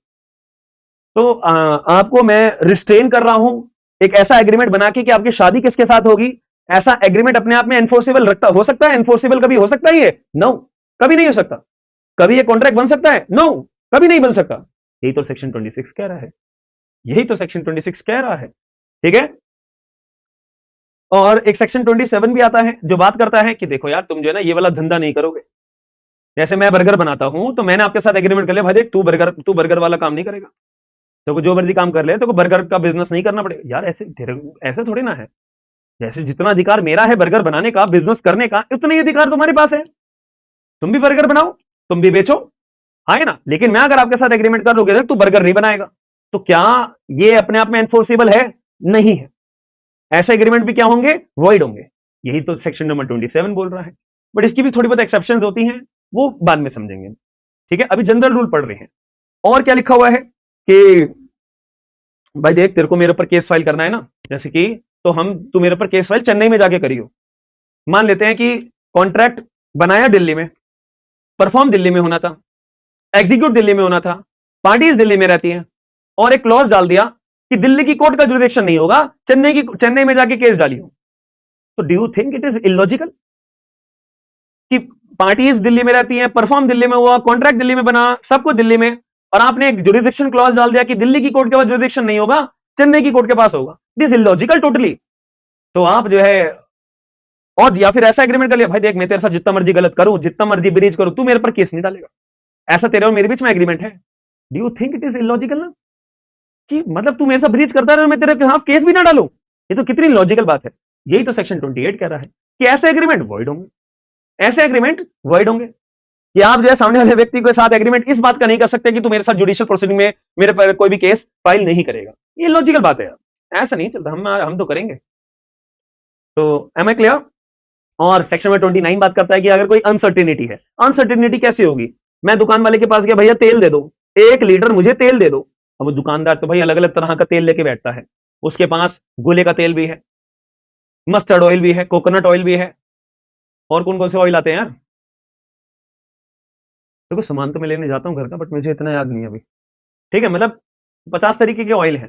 तो आपको मैं रिस्ट्रेन कर रहा हूं एक ऐसा एग्रीमेंट बना के कि आपकी शादी किसके साथ होगी, ऐसा एग्रीमेंट अपने आप में एनफोर्सेबल रखता हो सकता है? एनफोर्सेबल कभी हो सकता है ये? नो, कभी नहीं हो सकता। कभी ये कॉन्ट्रैक्ट बन सकता है? नो, कभी नहीं बन सकता। यही तो सेक्शन 26 कह रहा है, यही तो सेक्शन 26 कह रहा है, ठीक है। और एक सेक्शन 27 भी आता है जो बात करता है कि देखो यार तुम जो है ना ये वाला धंधा नहीं करोगे। जैसे मैं बर्गर बनाता हूं तो मैंने आपके साथ एग्रीमेंट कर लिया, भाई देख तू बर्गर वाला काम नहीं करेगा, तो जो मर्जी काम कर ले, तो बर्गर का बिजनेस नहीं करना पड़ेगा। यार ऐसे थोड़ी ना है। जैसे जितना अधिकार मेरा है बर्गर बनाने का, बिजनेस करने का, उतना ही अधिकार तुम्हारे पास है। तुम भी बर्गर बनाओ, तुम भी बेचो, है ना। लेकिन मैं अगर आपके साथ एग्रीमेंट कर लोगे तू बर्गर नहीं बनाएगा, तो क्या ये अपने आप में एनफोर्सेबल है? नहीं है। ऐसे एग्रीमेंट भी क्या होंगे? वॉइड होंगे। यही तो सेक्शन नंबर 27 बोल रहा है। बट इसकी भी थोड़ी बहुत एक्सेप्शंस होती हैं, वो बाद में समझेंगे, ठीक है। अभी जनरल रूल पढ़ रहे हैं। और क्या लिखा हुआ है कि भाई देख तेरे को मेरे ऊपर केस फाइल करना है ना, जैसे कि तू मेरे ऊपर केस फाइल चेन्नई में जाके करियो। मान लेते हैं कि कॉन्ट्रैक्ट बनाया दिल्ली में, परफॉर्म दिल्ली में होना था, एग्जीक्यूट दिल्ली में होना था, पार्टीज दिल्ली में रहती हैं, और एक क्लॉज डाल दिया कि दिल्ली की कोर्ट का जुरिडिक्शन नहीं होगा, चेन्नई में जाके केस डालियो। तो do you think it is illogical कि पार्टीज दिल्ली में रहती हैं, परफॉर्म दिल्ली में हुआ, कॉन्ट्रैक्ट दिल्ली में बना, सब कुछ दिल्ली में, और आपने एक जुरिडिक्शन क्लॉज डाल दिया कि दिल्ली की कोर्ट के पास जुरिडिक्शन नहीं होगा, चेन्नई की कोर्ट के पास होगा। This illogical totally. तो आप जो है, और या फिर ऐसा एग्रीमेंट कर लिया, भाई देख मैं तेरे साथ जितना मर्जी गलत करूं, जितना मर्जी ब्रीच करूं, तू मेरे पर केस नहीं डालेगा, ऐसा तेरे और मेरे बीच में एग्रीमेंट है। Do you think it is illogical ना, कि मतलब तू मेरे साथ ब्रीच करता है और मैं तेरे खिलाफ केस भी ना डालूं? ये तो कितनी लॉजिकल बात है। यही तो सेक्शन 28 कह रहा है कि ऐसे एग्रीमेंट वॉइड होंगे, ऐसे एग्रीमेंट वॉइड होंगे, कि आप जो है सामने वाले व्यक्ति के साथ एग्रीमेंट इस बात का नहीं कर सकते कि तू मेरे साथ जुडिशियल प्रोसीडिंग में मेरे पर कोई भी केस फाइल नहीं करेगा। ये लॉजिकल बात है यार, ऐसा नहीं चलता। हम तो करेंगे। तो एम आई क्लियर? और सेक्शन में 29 बात करता है कि अगर कोई अनसर्टिनिटी है, अनसर्टिनिटी कैसे होगी? मैं दुकान वाले के पास गया, भैया तेल दे दो, 1 लीटर मुझे तेल दे दो। अब वो दुकानदार तो भाई अलग अलग तरह का तेल लेके बैठता है, उसके पास गोले का तेल भी है, मस्टर्ड ऑयल भी है, कोकोनट ऑयल भी है, और कौन कौन से ऑयल आते हैं यार? देखो सामान तो मैं लेने जाता हूं घर का, बट मुझे इतना याद नहीं है अभी, ठीक है। मतलब 50 तरीके के ऑयल हैं।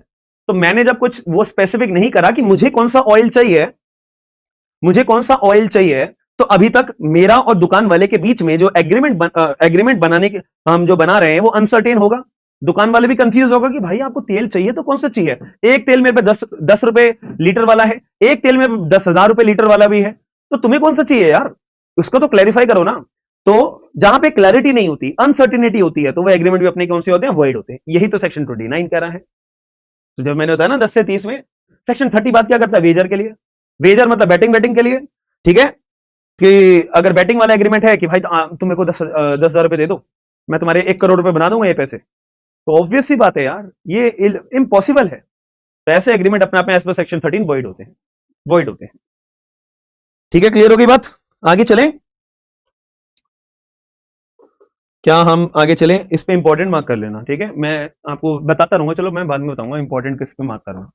तो मैंने जब कुछ वो स्पेसिफिक नहीं करा कि मुझे कौन सा ऑयल चाहिए, मुझे कौन सा ऑयल चाहिए, तो अभी तक मेरा और दुकान वाले के बीच में जो एग्रीमेंट बनाने के हम जो बना रहे हैं वो अनसर्टेन होगा। दुकान वाले भी कंफ्यूज होगा कि भाई आपको तेल चाहिए तो कौन सा चाहिए। एक तेल मेरे पे 10 रुपए लीटर वाला है, एक तेल में 10,000 रुपए लीटर वाला भी है, तो तुम्हें कौन सा चाहिए यार? उसको तो क्लैरिफाई करो ना। तो जहां पे क्लैरिटी नहीं होती, अनसर्टिनिटी होती है, तो वो एग्रीमेंट भी अपने कौन से होते हैं? वॉइड होते हैं। यही तो सेक्शन 29 कह रहा है। तो जब मैंने बताया ना 10 से 30 में, सेक्शन 30 बात क्या करता है? वेजर के लिए। वेजर मतलब बैटिंग के लिए, ठीक है। कि अगर बैटिंग वाला एग्रीमेंट है कि भाई तुम मेरे को 10,000 रुपए दे दो, मैं तुम्हारे 1 करोड़ रुपए बना दूंगा ये पैसे, तो ऑब्वियस सी बात है यार, ये इम्पॉसिबल है। तो ऐसे एग्रीमेंट अपने आप में एज पर सेक्शन 13 वॉइड होते हैं, वॉइड होते हैं। ठीक है, क्लियर हो गई बात? आगे चलें? क्या हम आगे चलें? इस पे इंपॉर्टेंट मार्क कर लेना, ठीक है। मैं आपको बताता रहूंगा, चलो मैं बाद में बताऊंगा इंपॉर्टेंट किस पे मार्क करना।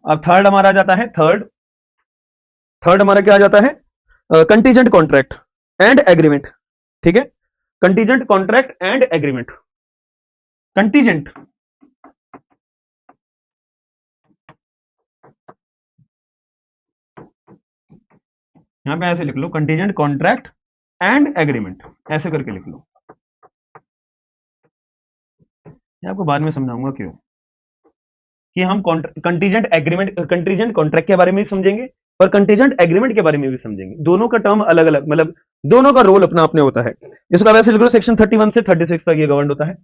अब थर्ड हमारा जाता है, थर्ड हमारा क्या आ जाता है? कंटीजेंट कॉन्ट्रैक्ट एंड एग्रीमेंट, ठीक है। Contingent contract and agreement. Contingent, यहां पे ऐसे लिख लो, कंटीजेंट कॉन्ट्रैक्ट एंड एग्रीमेंट, ऐसे करके लिख लो। मैं आपको बाद में समझाऊंगा क्यों, कि हम कंटीजेंट कॉन्ट्रैक्ट के बारे में भी समझेंगे और कंटीजेंट एग्रीमेंट के बारे में भी समझेंगे। दोनों का टर्म अलग अलग, मतलब दोनों का रोल अपना अपने होता है। इसका वैसे लिख लो, सेक्शन 31 से 36 तक ये गवर्न होता है।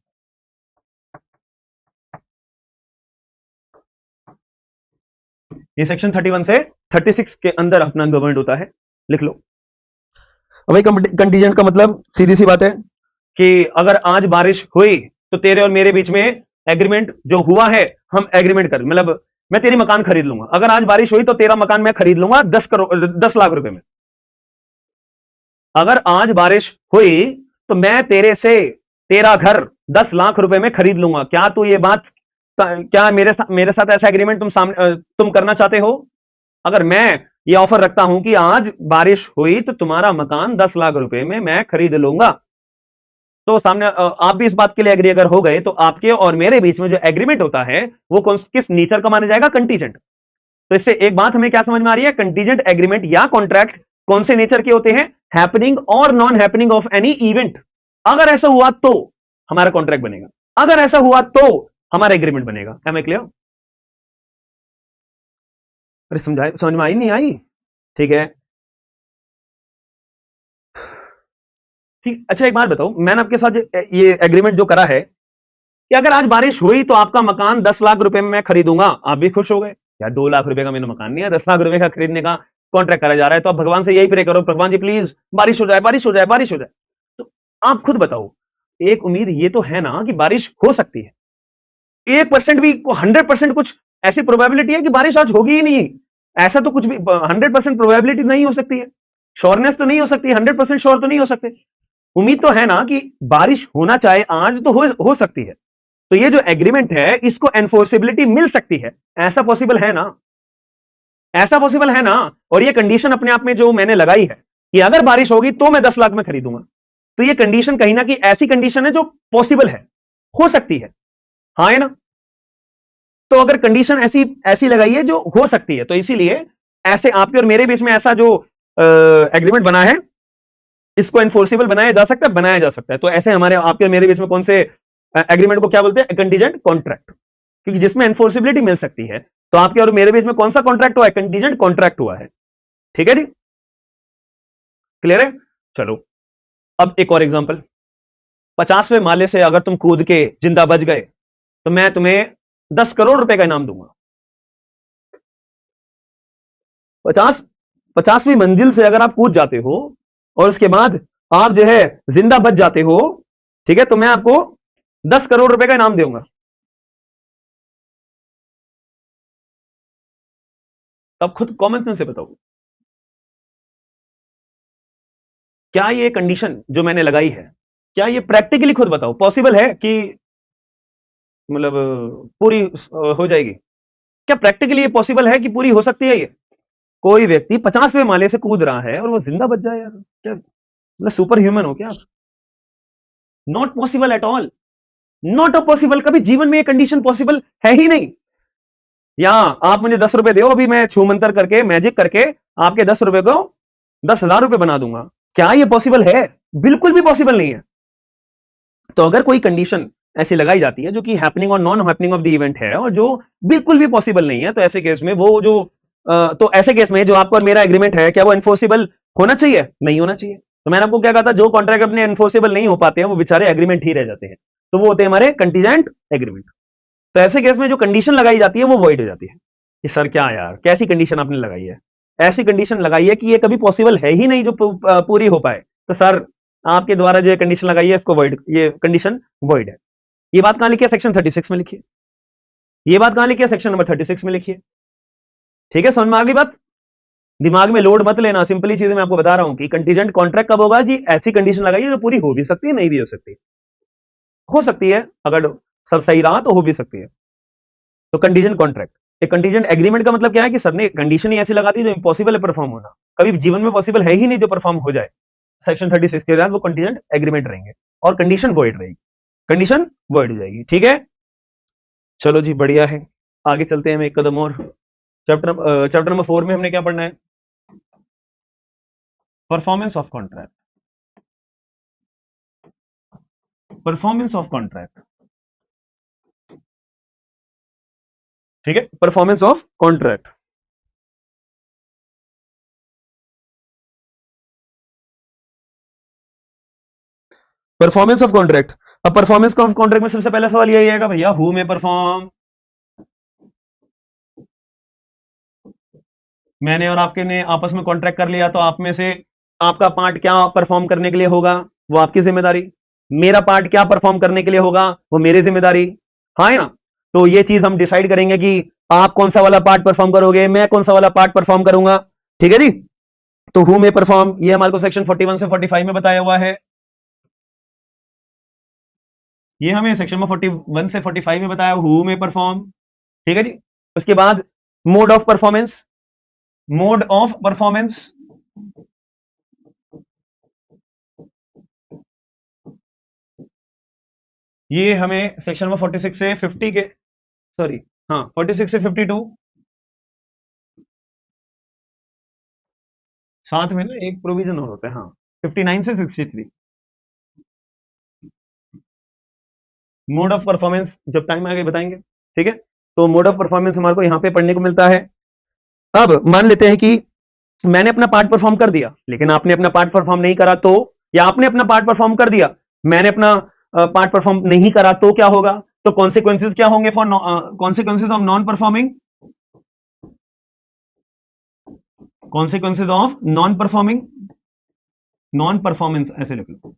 ये सेक्शन 31 से 36 के अंदर अपना गवर्न होता है, लिख लो। भाई कंटीजेंट का मतलब सीधी सी बात है कि अगर आज बारिश हुई तो तेरे और मेरे बीच में एग्रीमेंट जो हुआ है, हम एग्रीमेंट कर, मतलब मैं तेरी मकान खरीद लूंगा। अगर आज बारिश हुई तो तेरा मकान मैं खरीद लूंगा 10 करोड़ 10 लाख रुपए में। अगर आज बारिश हुई तो मैं तेरे से तेरा घर 10 लाख रुपए में खरीद लूंगा। क्या तू ये बात, क्या मेरे साथ ऐसा एग्रीमेंट तुम करना चाहते हो? अगर मैं ये ऑफर रखता हूं कि आज बारिश हुई तो तुम्हारा मकान 10 लाख रुपए में मैं खरीद लूंगा, तो सामने आप भी इस बात के लिए एग्री अगर हो गए, तो आपके और मेरे बीच में जो एग्रीमेंट होता है वो किस नेचर का माना जाएगा? कंटीजेंट। तो इससे एक बात हमें क्या समझ में आ रही है? कंटीजेंट एग्रीमेंट या कॉन्ट्रैक्ट कौन से नेचर के होते हैं? हैपनिंग और non happening of any event. अगर ऐसा हुआ तो हमारा कॉन्ट्रैक्ट बनेगा, अगर ऐसा हुआ तो हमारा एग्रीमेंट बनेगा। Am I clear? अरे समझाए, समझ में आई नहीं आई? ठीक है, ठीक। अच्छा एक बात बताओ, मैंने आपके साथ ये एग्रीमेंट जो करा है कि अगर आज बारिश हुई तो आपका मकान 10 लाख रुपए में मैं खरीदूंगा, आप भी खुश हो गए। यार 2 लाख रुपए का मैंने मकान नहीं है, 10 लाख रुपए का खरीदने का कॉन्ट्रैक्ट करा जा रहा है, तो आप भगवान से यही प्रे करो, भगवान जी प्लीज बारिश हो जाए, बारिश हो जाए, बारिश हो जाए। तो आप खुद बताओ, एक उम्मीद ये तो है ना कि बारिश हो सकती है। 1% भी, 100% कुछ ऐसी प्रोबेबिलिटी है कि बारिश आज होगी ही नहीं, ऐसा तो कुछ भी 100% प्रोबेबिलिटी नहीं हो सकती है, श्योरनेस तो नहीं हो सकती, 100% श्योर तो नहीं हो सकते। उम्मीद तो है ना कि बारिश होना चाहे आज तो हो सकती है। तो ये जो एग्रीमेंट है इसको एनफोर्सेबिलिटी मिल सकती है, ऐसा पॉसिबल है ना? ऐसा पॉसिबल है ना? और ये कंडीशन अपने आप में जो मैंने लगाई है कि अगर बारिश होगी तो मैं 10 लाख में खरीदूंगा, तो ये कंडीशन कहीं ना कहीं ऐसी कंडीशन है जो पॉसिबल है, हो सकती है, हाँ है ना? तो अगर कंडीशन ऐसी ऐसी लगाई है जो हो सकती है, तो इसीलिए ऐसे आपके और मेरे बीच में ऐसा जो एग्रीमेंट बना है इसको एनफोर्सेबल बनाया जा सकता है, बनाया जा सकता है। तो ऐसे हमारे आपके और मेरे बीच में कौन से एग्रीमेंट को क्या बोलते हैं? कंटीजेंट कॉन्ट्रैक्ट, क्योंकि जिसमें एनफोर्सिबिलिटी मिल सकती है। तो आपके और मेरे बीच में कौन सा कॉन्ट्रैक्ट हुआ है? कंटीजेंट कॉन्ट्रैक्ट हुआ है। ठीक है जी, क्लियर है? चलो अब एक और एग्जांपल। 50वें माले से अगर तुम कूद के जिंदा बच गए तो मैं तुम्हें 10 करोड़ रुपए का इनाम दूंगा। 50वीं मंजिल से अगर आप कूद जाते हो और उसके बाद आप जो है जिंदा बच जाते हो, ठीक है, तो मैं आपको 10 करोड़ रुपए का इनाम दूंगा। तब खुद कॉमन सेंस से बताओ, क्या ये कंडीशन जो मैंने लगाई है, क्या ये प्रैक्टिकली खुद बताओ पॉसिबल है कि मतलब पूरी हो जाएगी? क्या प्रैक्टिकली ये पॉसिबल है कि पूरी हो सकती है? ये कोई व्यक्ति 50वें माले से कूद रहा है और वो जिंदा बच जाए, यार क्या मतलब सुपर ह्यूमन हो क्या आप? Not possible at all, not a possible. कभी जीवन में ये कंडीशन पॉसिबल है ही नहीं। या आप मुझे 10 रुपए दो, अभी मैं छू मंतर करके मैजिक करके आपके 10 रुपए को 10,000 रुपए बना दूंगा। क्या ये पॉसिबल है? बिल्कुल भी पॉसिबल नहीं है। तो अगर कोई कंडीशन ऐसी लगाई जाती है जो कि हैपनिंग और non happening of the event है और जो बिल्कुल भी पॉसिबल नहीं है, तो ऐसे केस में वो जो तो ऐसे केस में जो आपको और मेरा एग्रीमेंट है, क्या वो एनफोर्सेबल होना चाहिए? नहीं होना चाहिए। तो मैंने आपको क्या कहा था, जो कॉन्ट्रैक्ट अपने एनफोर्सेबल नहीं हो पाते हैं वो बेचारे एग्रीमेंट ही रह जाते हैं, तो वो होते हैं हमारे कंटीजेंट एग्रीमेंट। तो ऐसे केस में जो कंडीशन लगाई जाती है वो वॉइड हो जाती है कि सर क्या यार, कैसी कंडीशन आपने लगाई है? ऐसी कंडीशन लगाई है कि ये कभी पॉसिबल है ही नहीं जो पूरी हो पाए, तो सर आपके द्वारा जो कंडीशन लगाई है इसको वॉइड, ये कंडीशन वॉइड है। ये बात कहां लिखी है? सेक्शन 36 में लिखिए। ये बात कहां लिखी है? सेक्शन नंबर 36 में लिखिए। ठीक है, समझ में आ गई बात? दिमाग में लोड मत लेना, सिंपली चीजें मैं आपको बता रहा हूं कि कंटीजेंट कॉन्ट्रैक्ट कब होगा जी? ऐसी कंडीशन लगाइए जो पूरी हो भी सकती है, नहीं भी हो सकती है, अगर सब सही रहा तो हो भी सकती है। तो कंटीजेंट कॉन्ट्रैक्ट, एक कंटीजेंट एग्रीमेंट का मतलब क्या है कि सर ने कंडीशन ही ऐसी लगा दी जो इम्पॉसिबल है परफॉर्म होना, कभी जीवन में पॉसिबल है ही नहीं जो परफॉर्म हो जाए। सेक्शन 36 के तहत वो कंटीजेंट एग्रीमेंट रहेंगे और कंडीशन वॉइड रहेगी, कंडीशन वॉइड हो जाएगी। ठीक है, चलो जी बढ़िया है, आगे चलते हैं हम एक कदम और। चैप्टर नंबर 4 में हमने क्या पढ़ना है? Performance of contract, performance of contract. ठीक है, performance of contract. Performance of contract. अब परफॉर्मेंस ऑफ कॉन्ट्रैक्ट में सबसे पहला सवाल यही आएगा भैया, हु में परफॉर्म? मैंने और आपके ने आपस में कॉन्ट्रैक्ट कर लिया, तो आप में से आपका पार्ट क्या परफॉर्म करने के लिए होगा, वो आपकी जिम्मेदारी। मेरा पार्ट क्या परफॉर्म करने के लिए होगा, वो मेरी जिम्मेदारी, हाँ है ना। तो ये चीज हम डिसाइड करेंगे कि आप कौन सा वाला पार्ट परफॉर्म करोगे, मैं कौन सा वाला पार्ट परफॉर्म करूंगा, ठीक है जी। तो हु में परफॉर्म, ये हमारे को सेक्शन 41 से 45 में बताया हुआ है, ये हमें सेक्शन में 41 से 45 में बताया हु में परफॉर्म, ठीक है जी। उसके बाद mode of performance, mode of performance, ये हमें सेक्शन में 46 से 50 के, सॉरी हाँ 46 से 52, साथ में ना एक प्रोविजन और होता है, हाँ 59 से 63, मोड ऑफ परफॉर्मेंस जब टाइम आगे बताएंगे, ठीक है। तो मोड ऑफ परफॉर्मेंस हमारे को यहां पे पढ़ने को मिलता है। अब मान लेते हैं कि मैंने अपना पार्ट परफॉर्म कर दिया, लेकिन आपने अपना पार्ट परफॉर्म नहीं करा तो, या आपने अपना पार्ट परफॉर्म कर दिया, मैंने अपना पार्ट परफॉर्म नहीं करा तो क्या होगा, तो कॉन्सिक्वेंसेज क्या होंगे for consequences of non performing, consequences of non performing, non performance ऐसे लिख लो।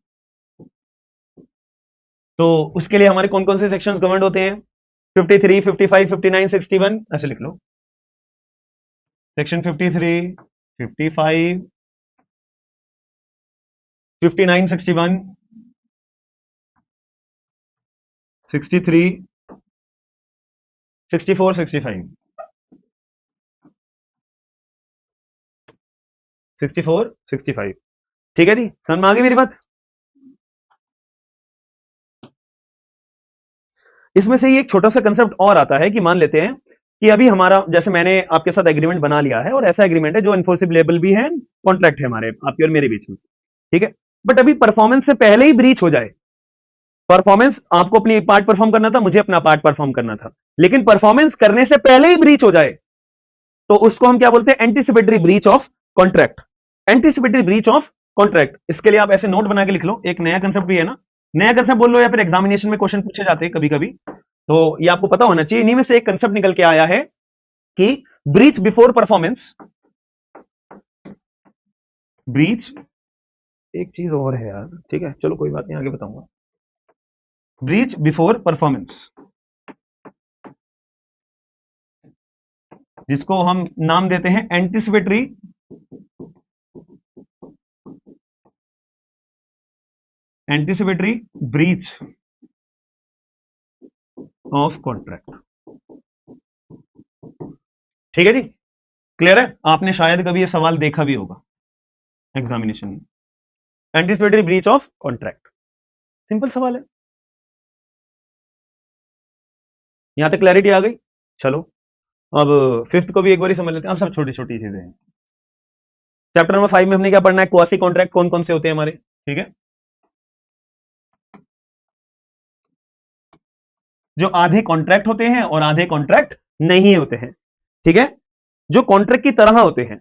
तो उसके लिए हमारे कौन कौन से सेक्शंस गवर्न होते हैं, 53, 55, 59, 61 ऐसे लिख लो। सेक्शन 53, 55, 59, 61, 63, 64, 65, 64, 65, ठीक है जी। समझ में आ गई मेरी बात। इसमें से एक छोटा सा कंसेप्ट और आता है कि मान लेते हैं कि अभी हमारा, जैसे मैंने आपके साथ एग्रीमेंट बना लिया है, और ऐसा एग्रीमेंट है जो इन्फोर्सिबल भी है, कॉन्ट्रैक्ट है हमारे आपके और मेरे बीच में, ठीक है। बट अभी परफॉर्मेंस से पहले ही ब्रीच हो जाए, परफॉर्मेंस आपको अपनी पार्ट परफॉर्म करना था, मुझे अपना पार्ट परफॉर्म करना था, लेकिन परफॉर्मेंस करने से पहले ही ब्रीच हो जाए, तो उसको हम क्या बोलते हैं, anticipatory breach of contract, anticipatory breach of contract. इसके लिए आप ऐसे नोट बना के लिख लो, एक नया कंसेप्ट भी है ना, नया कंसेप्ट बोल लो, या फिर एग्जामिनेशन में क्वेश्चन पूछे जाते हैं कभी कभी, तो ये आपको पता होना चाहिए। इन्हीं में से एक कंसेप्ट निकल के आया है कि ब्रीच बिफोर परफॉर्मेंस, ब्रीच, एक चीज और है यार, ठीक है चलो कोई बात नहीं, आगे बताऊंगा। ब्रीच बिफोर परफॉर्मेंस, जिसको हम नाम देते हैं एंटीसिपेटरी ब्रीच ऑफ कॉन्ट्रैक्ट, ठीक है जी। क्लियर है, आपने शायद कभी ये सवाल देखा भी होगा एग्जामिनेशन में, anticipatory breach of contract, simple सवाल है। यहां तक क्लैरिटी आ गई। चलो अब फिफ्थ को भी एक बार समझ लेते हैं, अब सब छोटी छोटी चीजें हैं। चैप्टर नंबर 5 में हमने क्या पढ़ना है, क्वासी कॉन्ट्रैक्ट कौन कौन से होते हैं हमारे, ठीक है। जो आधे कॉन्ट्रैक्ट होते हैं और आधे कॉन्ट्रैक्ट नहीं होते हैं, ठीक है, जो कॉन्ट्रैक्ट की तरह होते हैं,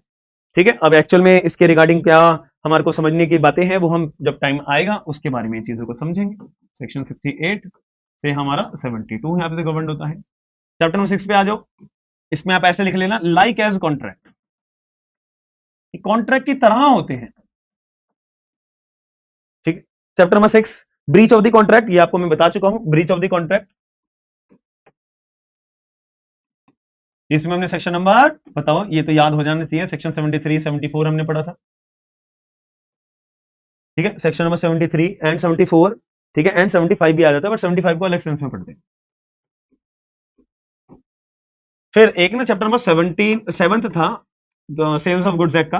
ठीक है। अब एक्चुअल में इसके रिगार्डिंग क्या हमारे को समझने की बातें हैं, वो हम जब टाइम आएगा उसके बारे में चीजों को समझेंगे। सेक्शन 68 से हमारा 72 यहां पे गवर्न होता है। चैप्टर नंबर 6 पे आ जाओ, इसमें आप ऐसे लिख लेना, लाइक एज कॉन्ट्रैक्ट, कॉन्ट्रैक्ट की तरह होते हैं, ठीक है। Chapter number 6 breach of the contract, ये आपको मैं बता चुका हूं, ब्रीच ऑफ द कॉन्ट्रैक्ट, इसमें हमने सेक्शन नंबर, बताओ ये तो याद हो जाना चाहिए, सेक्शन 73, 74 हमने पढ़ा था, ठीक है। सेक्शन नंबर 73 एंड 74, ठीक है, एंड 75 भी आ जाता है, बट 75 को अलग सेंस में पढ़ते हैं। फिर एक ना चैप्टर नंबर 7th था, सेल्स ऑफ गुड्स एक्ट का,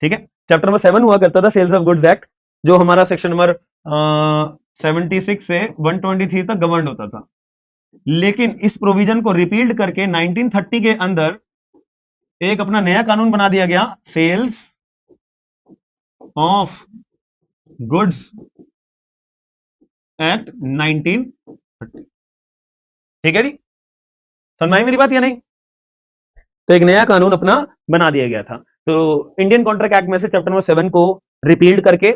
ठीक है। चैप्टर नंबर 7 हुआ करता था सेल्स ऑफ गुड्स एक्ट, जो हमारा सेक्शन नंबर 76 से 123 तक गवर्न होता था, लेकिन इस प्रोविजन को रिपील्ड करके 1930 के अंदर एक अपना नया कानून बना दिया गया, सेल्स ऑफ गुड्स एक्ट 1930, ठीक है जी। समझ मेरी बात या नहीं, तो एक नया कानून अपना बना दिया गया था। तो इंडियन कॉन्ट्रैक्ट एक्ट में से चैप्टर नंबर 7 को रिपील्ड करके,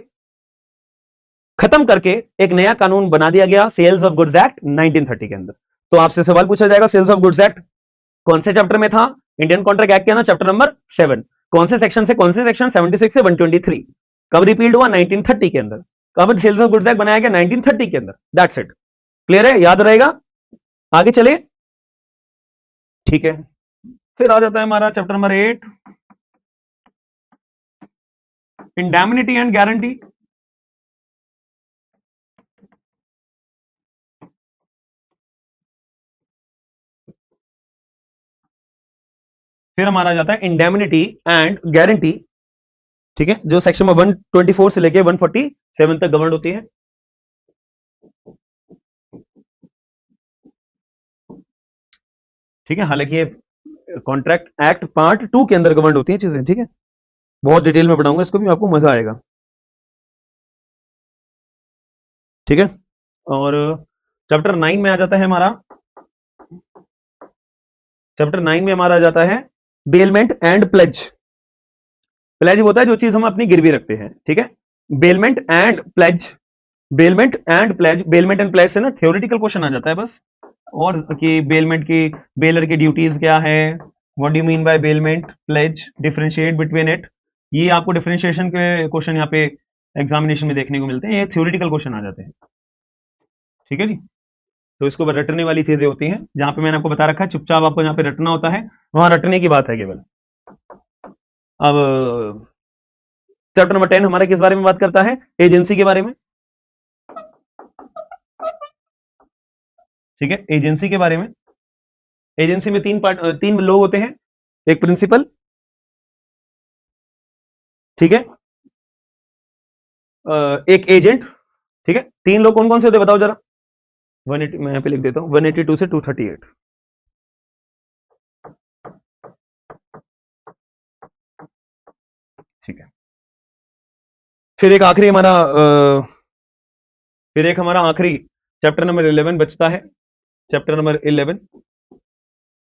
खत्म करके एक नया कानून बना दिया गया, सेल्स ऑफ गुड्स एक्ट 1930 के अंदर। तो आपसे सवाल पूछा जाएगा, सेल्स ऑफ गुड्स एक्ट कौन से चैप्टर में था, इंडियन कॉन्ट्रैक्ट एक्ट के अंदर चैप्टर नंबर 7, कौन से सेक्शन से कौन से सेक्शन, 76 से 123, कब रिपील्ड हुआ? 1930 के अंदर। कब सेल्स ऑफ गुड्स एक्ट बनाया गया? 1930 के अंदर। That's it. क्लियर है? याद रहेगा। आगे चले, ठीक है। फिर आ जाता है हमारा chapter number 8, indemnity and guarantee. फिर हमारा आ जाता है इंडेमनिटी एंड गारंटी, ठीक है, जो सेक्शन में 124 से लेके 147 तक गवर्न होती है। ठीक है, हालांकि ये कॉन्ट्रैक्ट एक्ट पार्ट 2 के अंदर गवर्न होती है चीजें, ठीक है। बहुत डिटेल में पढ़ाऊंगा इसको भी, आपको मजा आएगा, ठीक है। और चैप्टर 9 में आ जाता है हमारा, चैप्टर 9 में हमारा आ जाता है बेलमेंट एंड प्लेज। प्लेज होता है जो चीज हम अपनी गिरवी रखते हैं, ठीक है। Bailment and pledge, bailment and pledge, bailment and pledge से ना थ्योरेटिकल क्वेश्चन आ जाता है बस। और कि बेलमेंट की, बेलर की ड्यूटीज क्या है, what do you mean by bailment, pledge, differentiate between it, ये आपको डिफरेंशिएशन के क्वेश्चन यहाँ पे एग्जामिनेशन में देखने को मिलते हैं, ये थ्योरेटिकल क्वेश्चन आ जाते हैं, ठीक है जी। तो इसको रटने वाली चीजें होती हैं, जहां पे मैंने आपको बता रखा है चुपचाप आपको जहां पे रटना होता है वहां रटने की बात है केवल। अब चैप्टर नंबर 10 हमारा किस बारे में बात करता है? एजेंसी के बारे में, ठीक है, एजेंसी के बारे में। एजेंसी में तीन लोग होते हैं, एक प्रिंसिपल, ठीक है, एक एजेंट, ठीक है। तीन लोग कौन कौन से होते हैं बताओ जरा। 180, मैं यहां पे लिख देता हूं 182 से 238, ठीक है। फिर एक आखिरी हमारा फिर एक हमारा आखिरी चैप्टर नंबर 11 बचता है, चैप्टर नंबर 11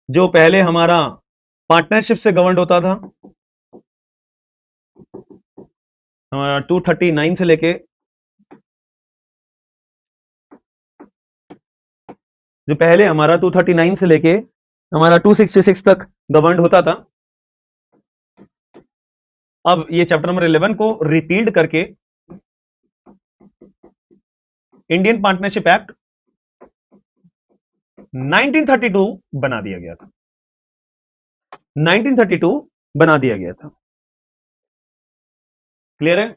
जो पहले हमारा पार्टनरशिप से गवर्न होता था, हमारा 239 से लेके, जो पहले हमारा 239 से लेके हमारा 266 तक गवर्न होता था। अब ये चैप्टर नंबर 11 को रिपील्ड करके इंडियन पार्टनरशिप एक्ट 1932 बना दिया गया था, 1932 बना दिया गया था। क्लियर है?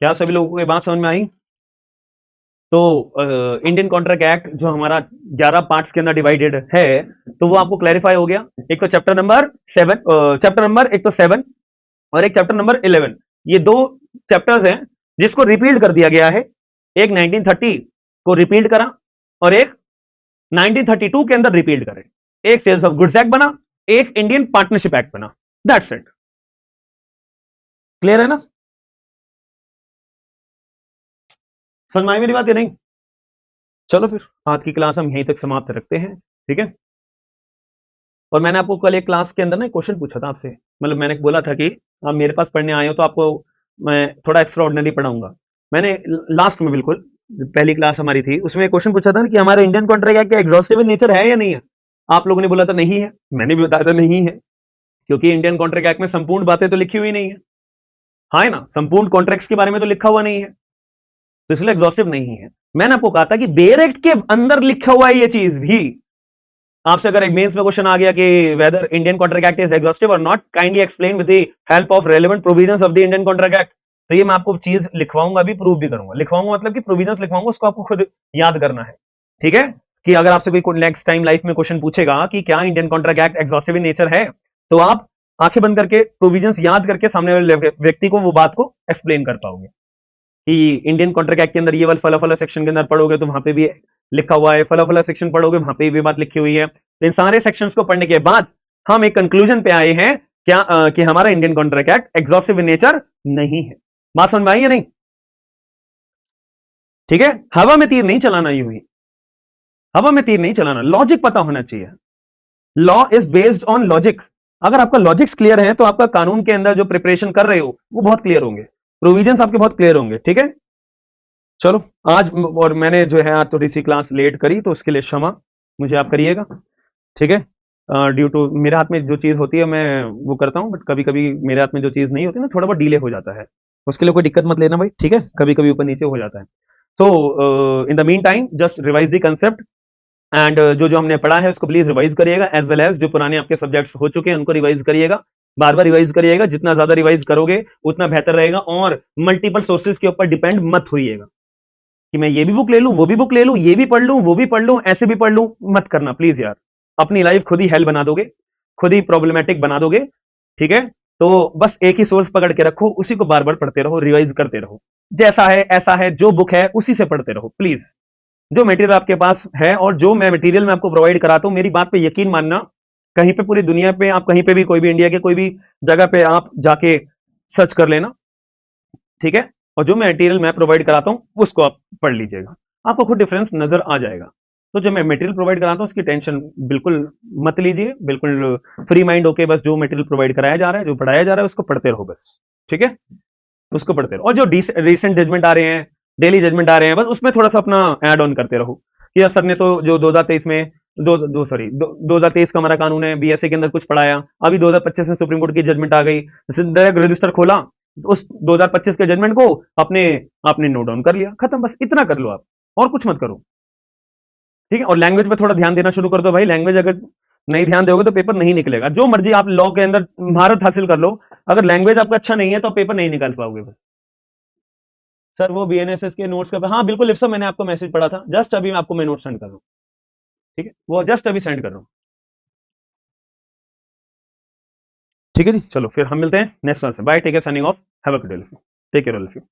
क्या सभी लोगों को ये बात समझ में आई? तो इंडियन कॉन्ट्रैक्ट एक्ट जो हमारा 11 पार्ट्स के अंदर डिवाइडेड है, तो वो आपको क्लैरिफाई हो गया। एक तो चैप्टर नंबर 7, चैप्टर नंबर एक तो 7 और एक चैप्टर नंबर 11, ये दो चैप्टर्स हैं जिसको रिपील्ड कर दिया गया है। एक 1930 को रिपील्ड करा और एक 1932 के अंदर रिपील्ड करे। एक सेल्स ऑफ गुड्स एक्ट बना, एक इंडियन पार्टनरशिप एक्ट बना। That's it. क्लियर है ना? समझ में आई मेरी बात या नहीं? चलो फिर आज की क्लास हम यहीं तक समाप्त रखते हैं, ठीक है। और मैंने आपको कल एक क्लास के अंदर ना क्वेश्चन पूछा था आपसे, मतलब मैंने बोला था कि आप मेरे पास पढ़ने आए हो तो आपको मैं थोड़ा एक्स्ट्रा ऑर्डिनरी पढ़ाऊंगा। मैंने लास्ट में बिल्कुल पहली क्लास हमारी थी उसमें क्वेश्चन पूछा था कि हमारे इंडियन कॉन्ट्रैक्ट एक्ट का एग्जॉस्टिव नेचर है या नहीं है। आप लोगों ने बोला था नहीं है, मैंने भी बताया था नहीं है, क्योंकि इंडियन कॉन्ट्रैक्ट एक्ट में संपूर्ण बातें तो लिखी हुई नहीं है, हाँ है ना, संपूर्ण कॉन्ट्रैक्ट्स के बारे में तो लिखा हुआ नहीं है, तो इसलिए एग्जॉस्टिव नहीं है। मैंने आपको कहा था कि बेयर एक्ट के अंदर लिखा हुआ है ये चीज भी। आपसे अगर एक मेंस में क्वेश्चन आ गया कि whether Indian Contract Act is exhaustive और not, kindly explain with the help of relevant provisions of the Indian Contract Act, तो ये मैं आपको चीज लिखवाऊंगा भी, प्रूव भी करूंगा। लिखवाऊंगा मतलब कि प्रोविजंस लिखवाऊंगा, उसको आपको खुद याद करना है, ठीक है। कि अगर आपसे कोई नेक्स्ट टाइम लाइफ में क्वेश्चन पूछेगा कि क्या Indian Contract act exhaustive in nature है, तो आप आंखें बंद करके प्रोविजंस याद करके सामने वाले व्यक्ति को वो बात को एक्सप्लेन कर पाओगे कि इंडियन कॉन्ट्रैक्ट एक्ट के अंदर ये वाला फला फला सेक्शन के अंदर पढ़ोगे तो वहां पे भी लिखा हुआ है, फला फला सेक्शन पढ़ोगे वहां पे भी बात लिखी हुई है। तो इन सारे सेक्शंस को पढ़ने के बाद हम एक कंक्लूजन पे आए हैं क्या कि हमारा Indian Contract act exhaustive in nature नहीं है। बात समझ में आई या नहीं? ठीक है, हवा में तीर नहीं चलाना, यूं ही हवा में तीर नहीं चलाना, लॉजिक पता होना चाहिए। Law is based on logic. अगर आपका लॉजिक्स क्लियर है तो आपका कानून के अंदर जो प्रिपरेशन कर रहे हो वो बहुत क्लियर होंगे, प्रोविजंस आपके बहुत क्लियर होंगे, ठीक है। चलो आज, और मैंने जो है आज थोड़ी सी क्लास लेट करी तो उसके लिए क्षमा मुझे आप करिएगा, ठीक है। ड्यू टू मेरे हाथ में जो चीज होती है मैं वो करता हूँ, बट कभी कभी मेरे हाथ में जो चीज नहीं होती ना, थोड़ा बहुत डिले हो जाता है, उसके लिए कोई दिक्कत मत लेना भाई, ठीक है, कभी कभी ऊपर नीचे हो जाता है। So in the meantime just revise the concept, and जो जो हमने पढ़ा है उसको प्लीज रिवाइज करिएगा, एज वेल एज जो पुराने आपके सब्जेक्ट्स हो चुके हैं उनको रिवाइज करिएगा, बार बार रिवाइज करिएगा, जितना ज्यादा रिवाइज करोगे उतना बेहतर रहेगा, और मल्टीपल सोर्सेज के ऊपर डिपेंड मत होइएगा कि मैं ये भी बुक ले लूं, वो भी बुक ले लूं, ये भी पढ़ लूं, वो भी पढ़ लूं, ऐसे भी पढ़ लूं, मत करना प्लीज यार, अपनी लाइफ खुद ही हेल बना दोगे, खुद ही प्रॉब्लमेटिक बना दोगे, ठीक है। तो बस एक ही सोर्स पकड़ के रखो, उसी को बार बार पढ़ते रहो, रिवाइज करते रहो, जैसा है ऐसा है, जो बुक है उसी से पढ़ते रहो प्लीज, जो मटेरियल आपके पास है और जो मैं मटेरियल मैं आपको प्रोवाइड कराता हूं, मेरी बात पे यकीन मानना, कहीं पे पूरी दुनिया पे आप कहीं पे भी, कोई भी इंडिया के कोई भी जगह पे आप जाके सर्च कर लेना, ठीक है, और जो मटेरियल मैं प्रोवाइड कराता हूं उसको आप पढ़ लीजिएगा, आपको खुद डिफरेंस नजर आ जाएगा। तो जो मैं मटेरियल प्रोवाइड कराता हूं उसकी टेंशन बिल्कुल मत लीजिए, बिल्कुल फ्री माइंड होके बस जो मटेरियल प्रोवाइड कराया जा रहा है, जो पढ़ाया जा रहा है उसको पढ़ते रहो बस, ठीक है, उसको पढ़ते रहो, और जो रिसेंट जजमेंट आ रहे हैं, डेली जजमेंट आ रहे हैं, बस उसमें थोड़ा सा अपना ऐड ऑन करते रहो कि यार सर ने तो जो 2023 में 2023 का हमारा कानून है बीएसए के अंदर कुछ पढ़ाया, अभी 2025 में सुप्रीम कोर्ट की जजमेंट आ गई, डायरेक्ट रजिस्टर खोला, उस 2025 के जजमेंट को अपने आपने नोट डाउन कर लिया, खत्म, बस इतना कर लो आप, और कुछ मत करो, ठीक है। और लैंग्वेज पे थोड़ा ध्यान देना शुरू कर दो भाई, लैंग्वेज अगर नहीं ध्यान दोगे तो पेपर नहीं निकलेगा, जो मर्जी आप लॉ के अंदर महारत हासिल कर लो, अगर लैंग्वेज आपका अच्छा नहीं है तो पेपर नहीं निकाल पाओगे। सर वो बीएनएसएस के नोट्स का, हाँ बिल्कुल लिप्सा, मैंने आपको मैसेज पढ़ा था, जस्ट अभी आपको मैं नोट सेंड कर रहा हूँ, ठीक है, वो जस्ट अभी सेंड कर रहा हूँ, ठीक है जी, चलो फिर हम मिलते हैं नेक्स्ट वन से, bye, take care, signing off, have a good day, take care all of you.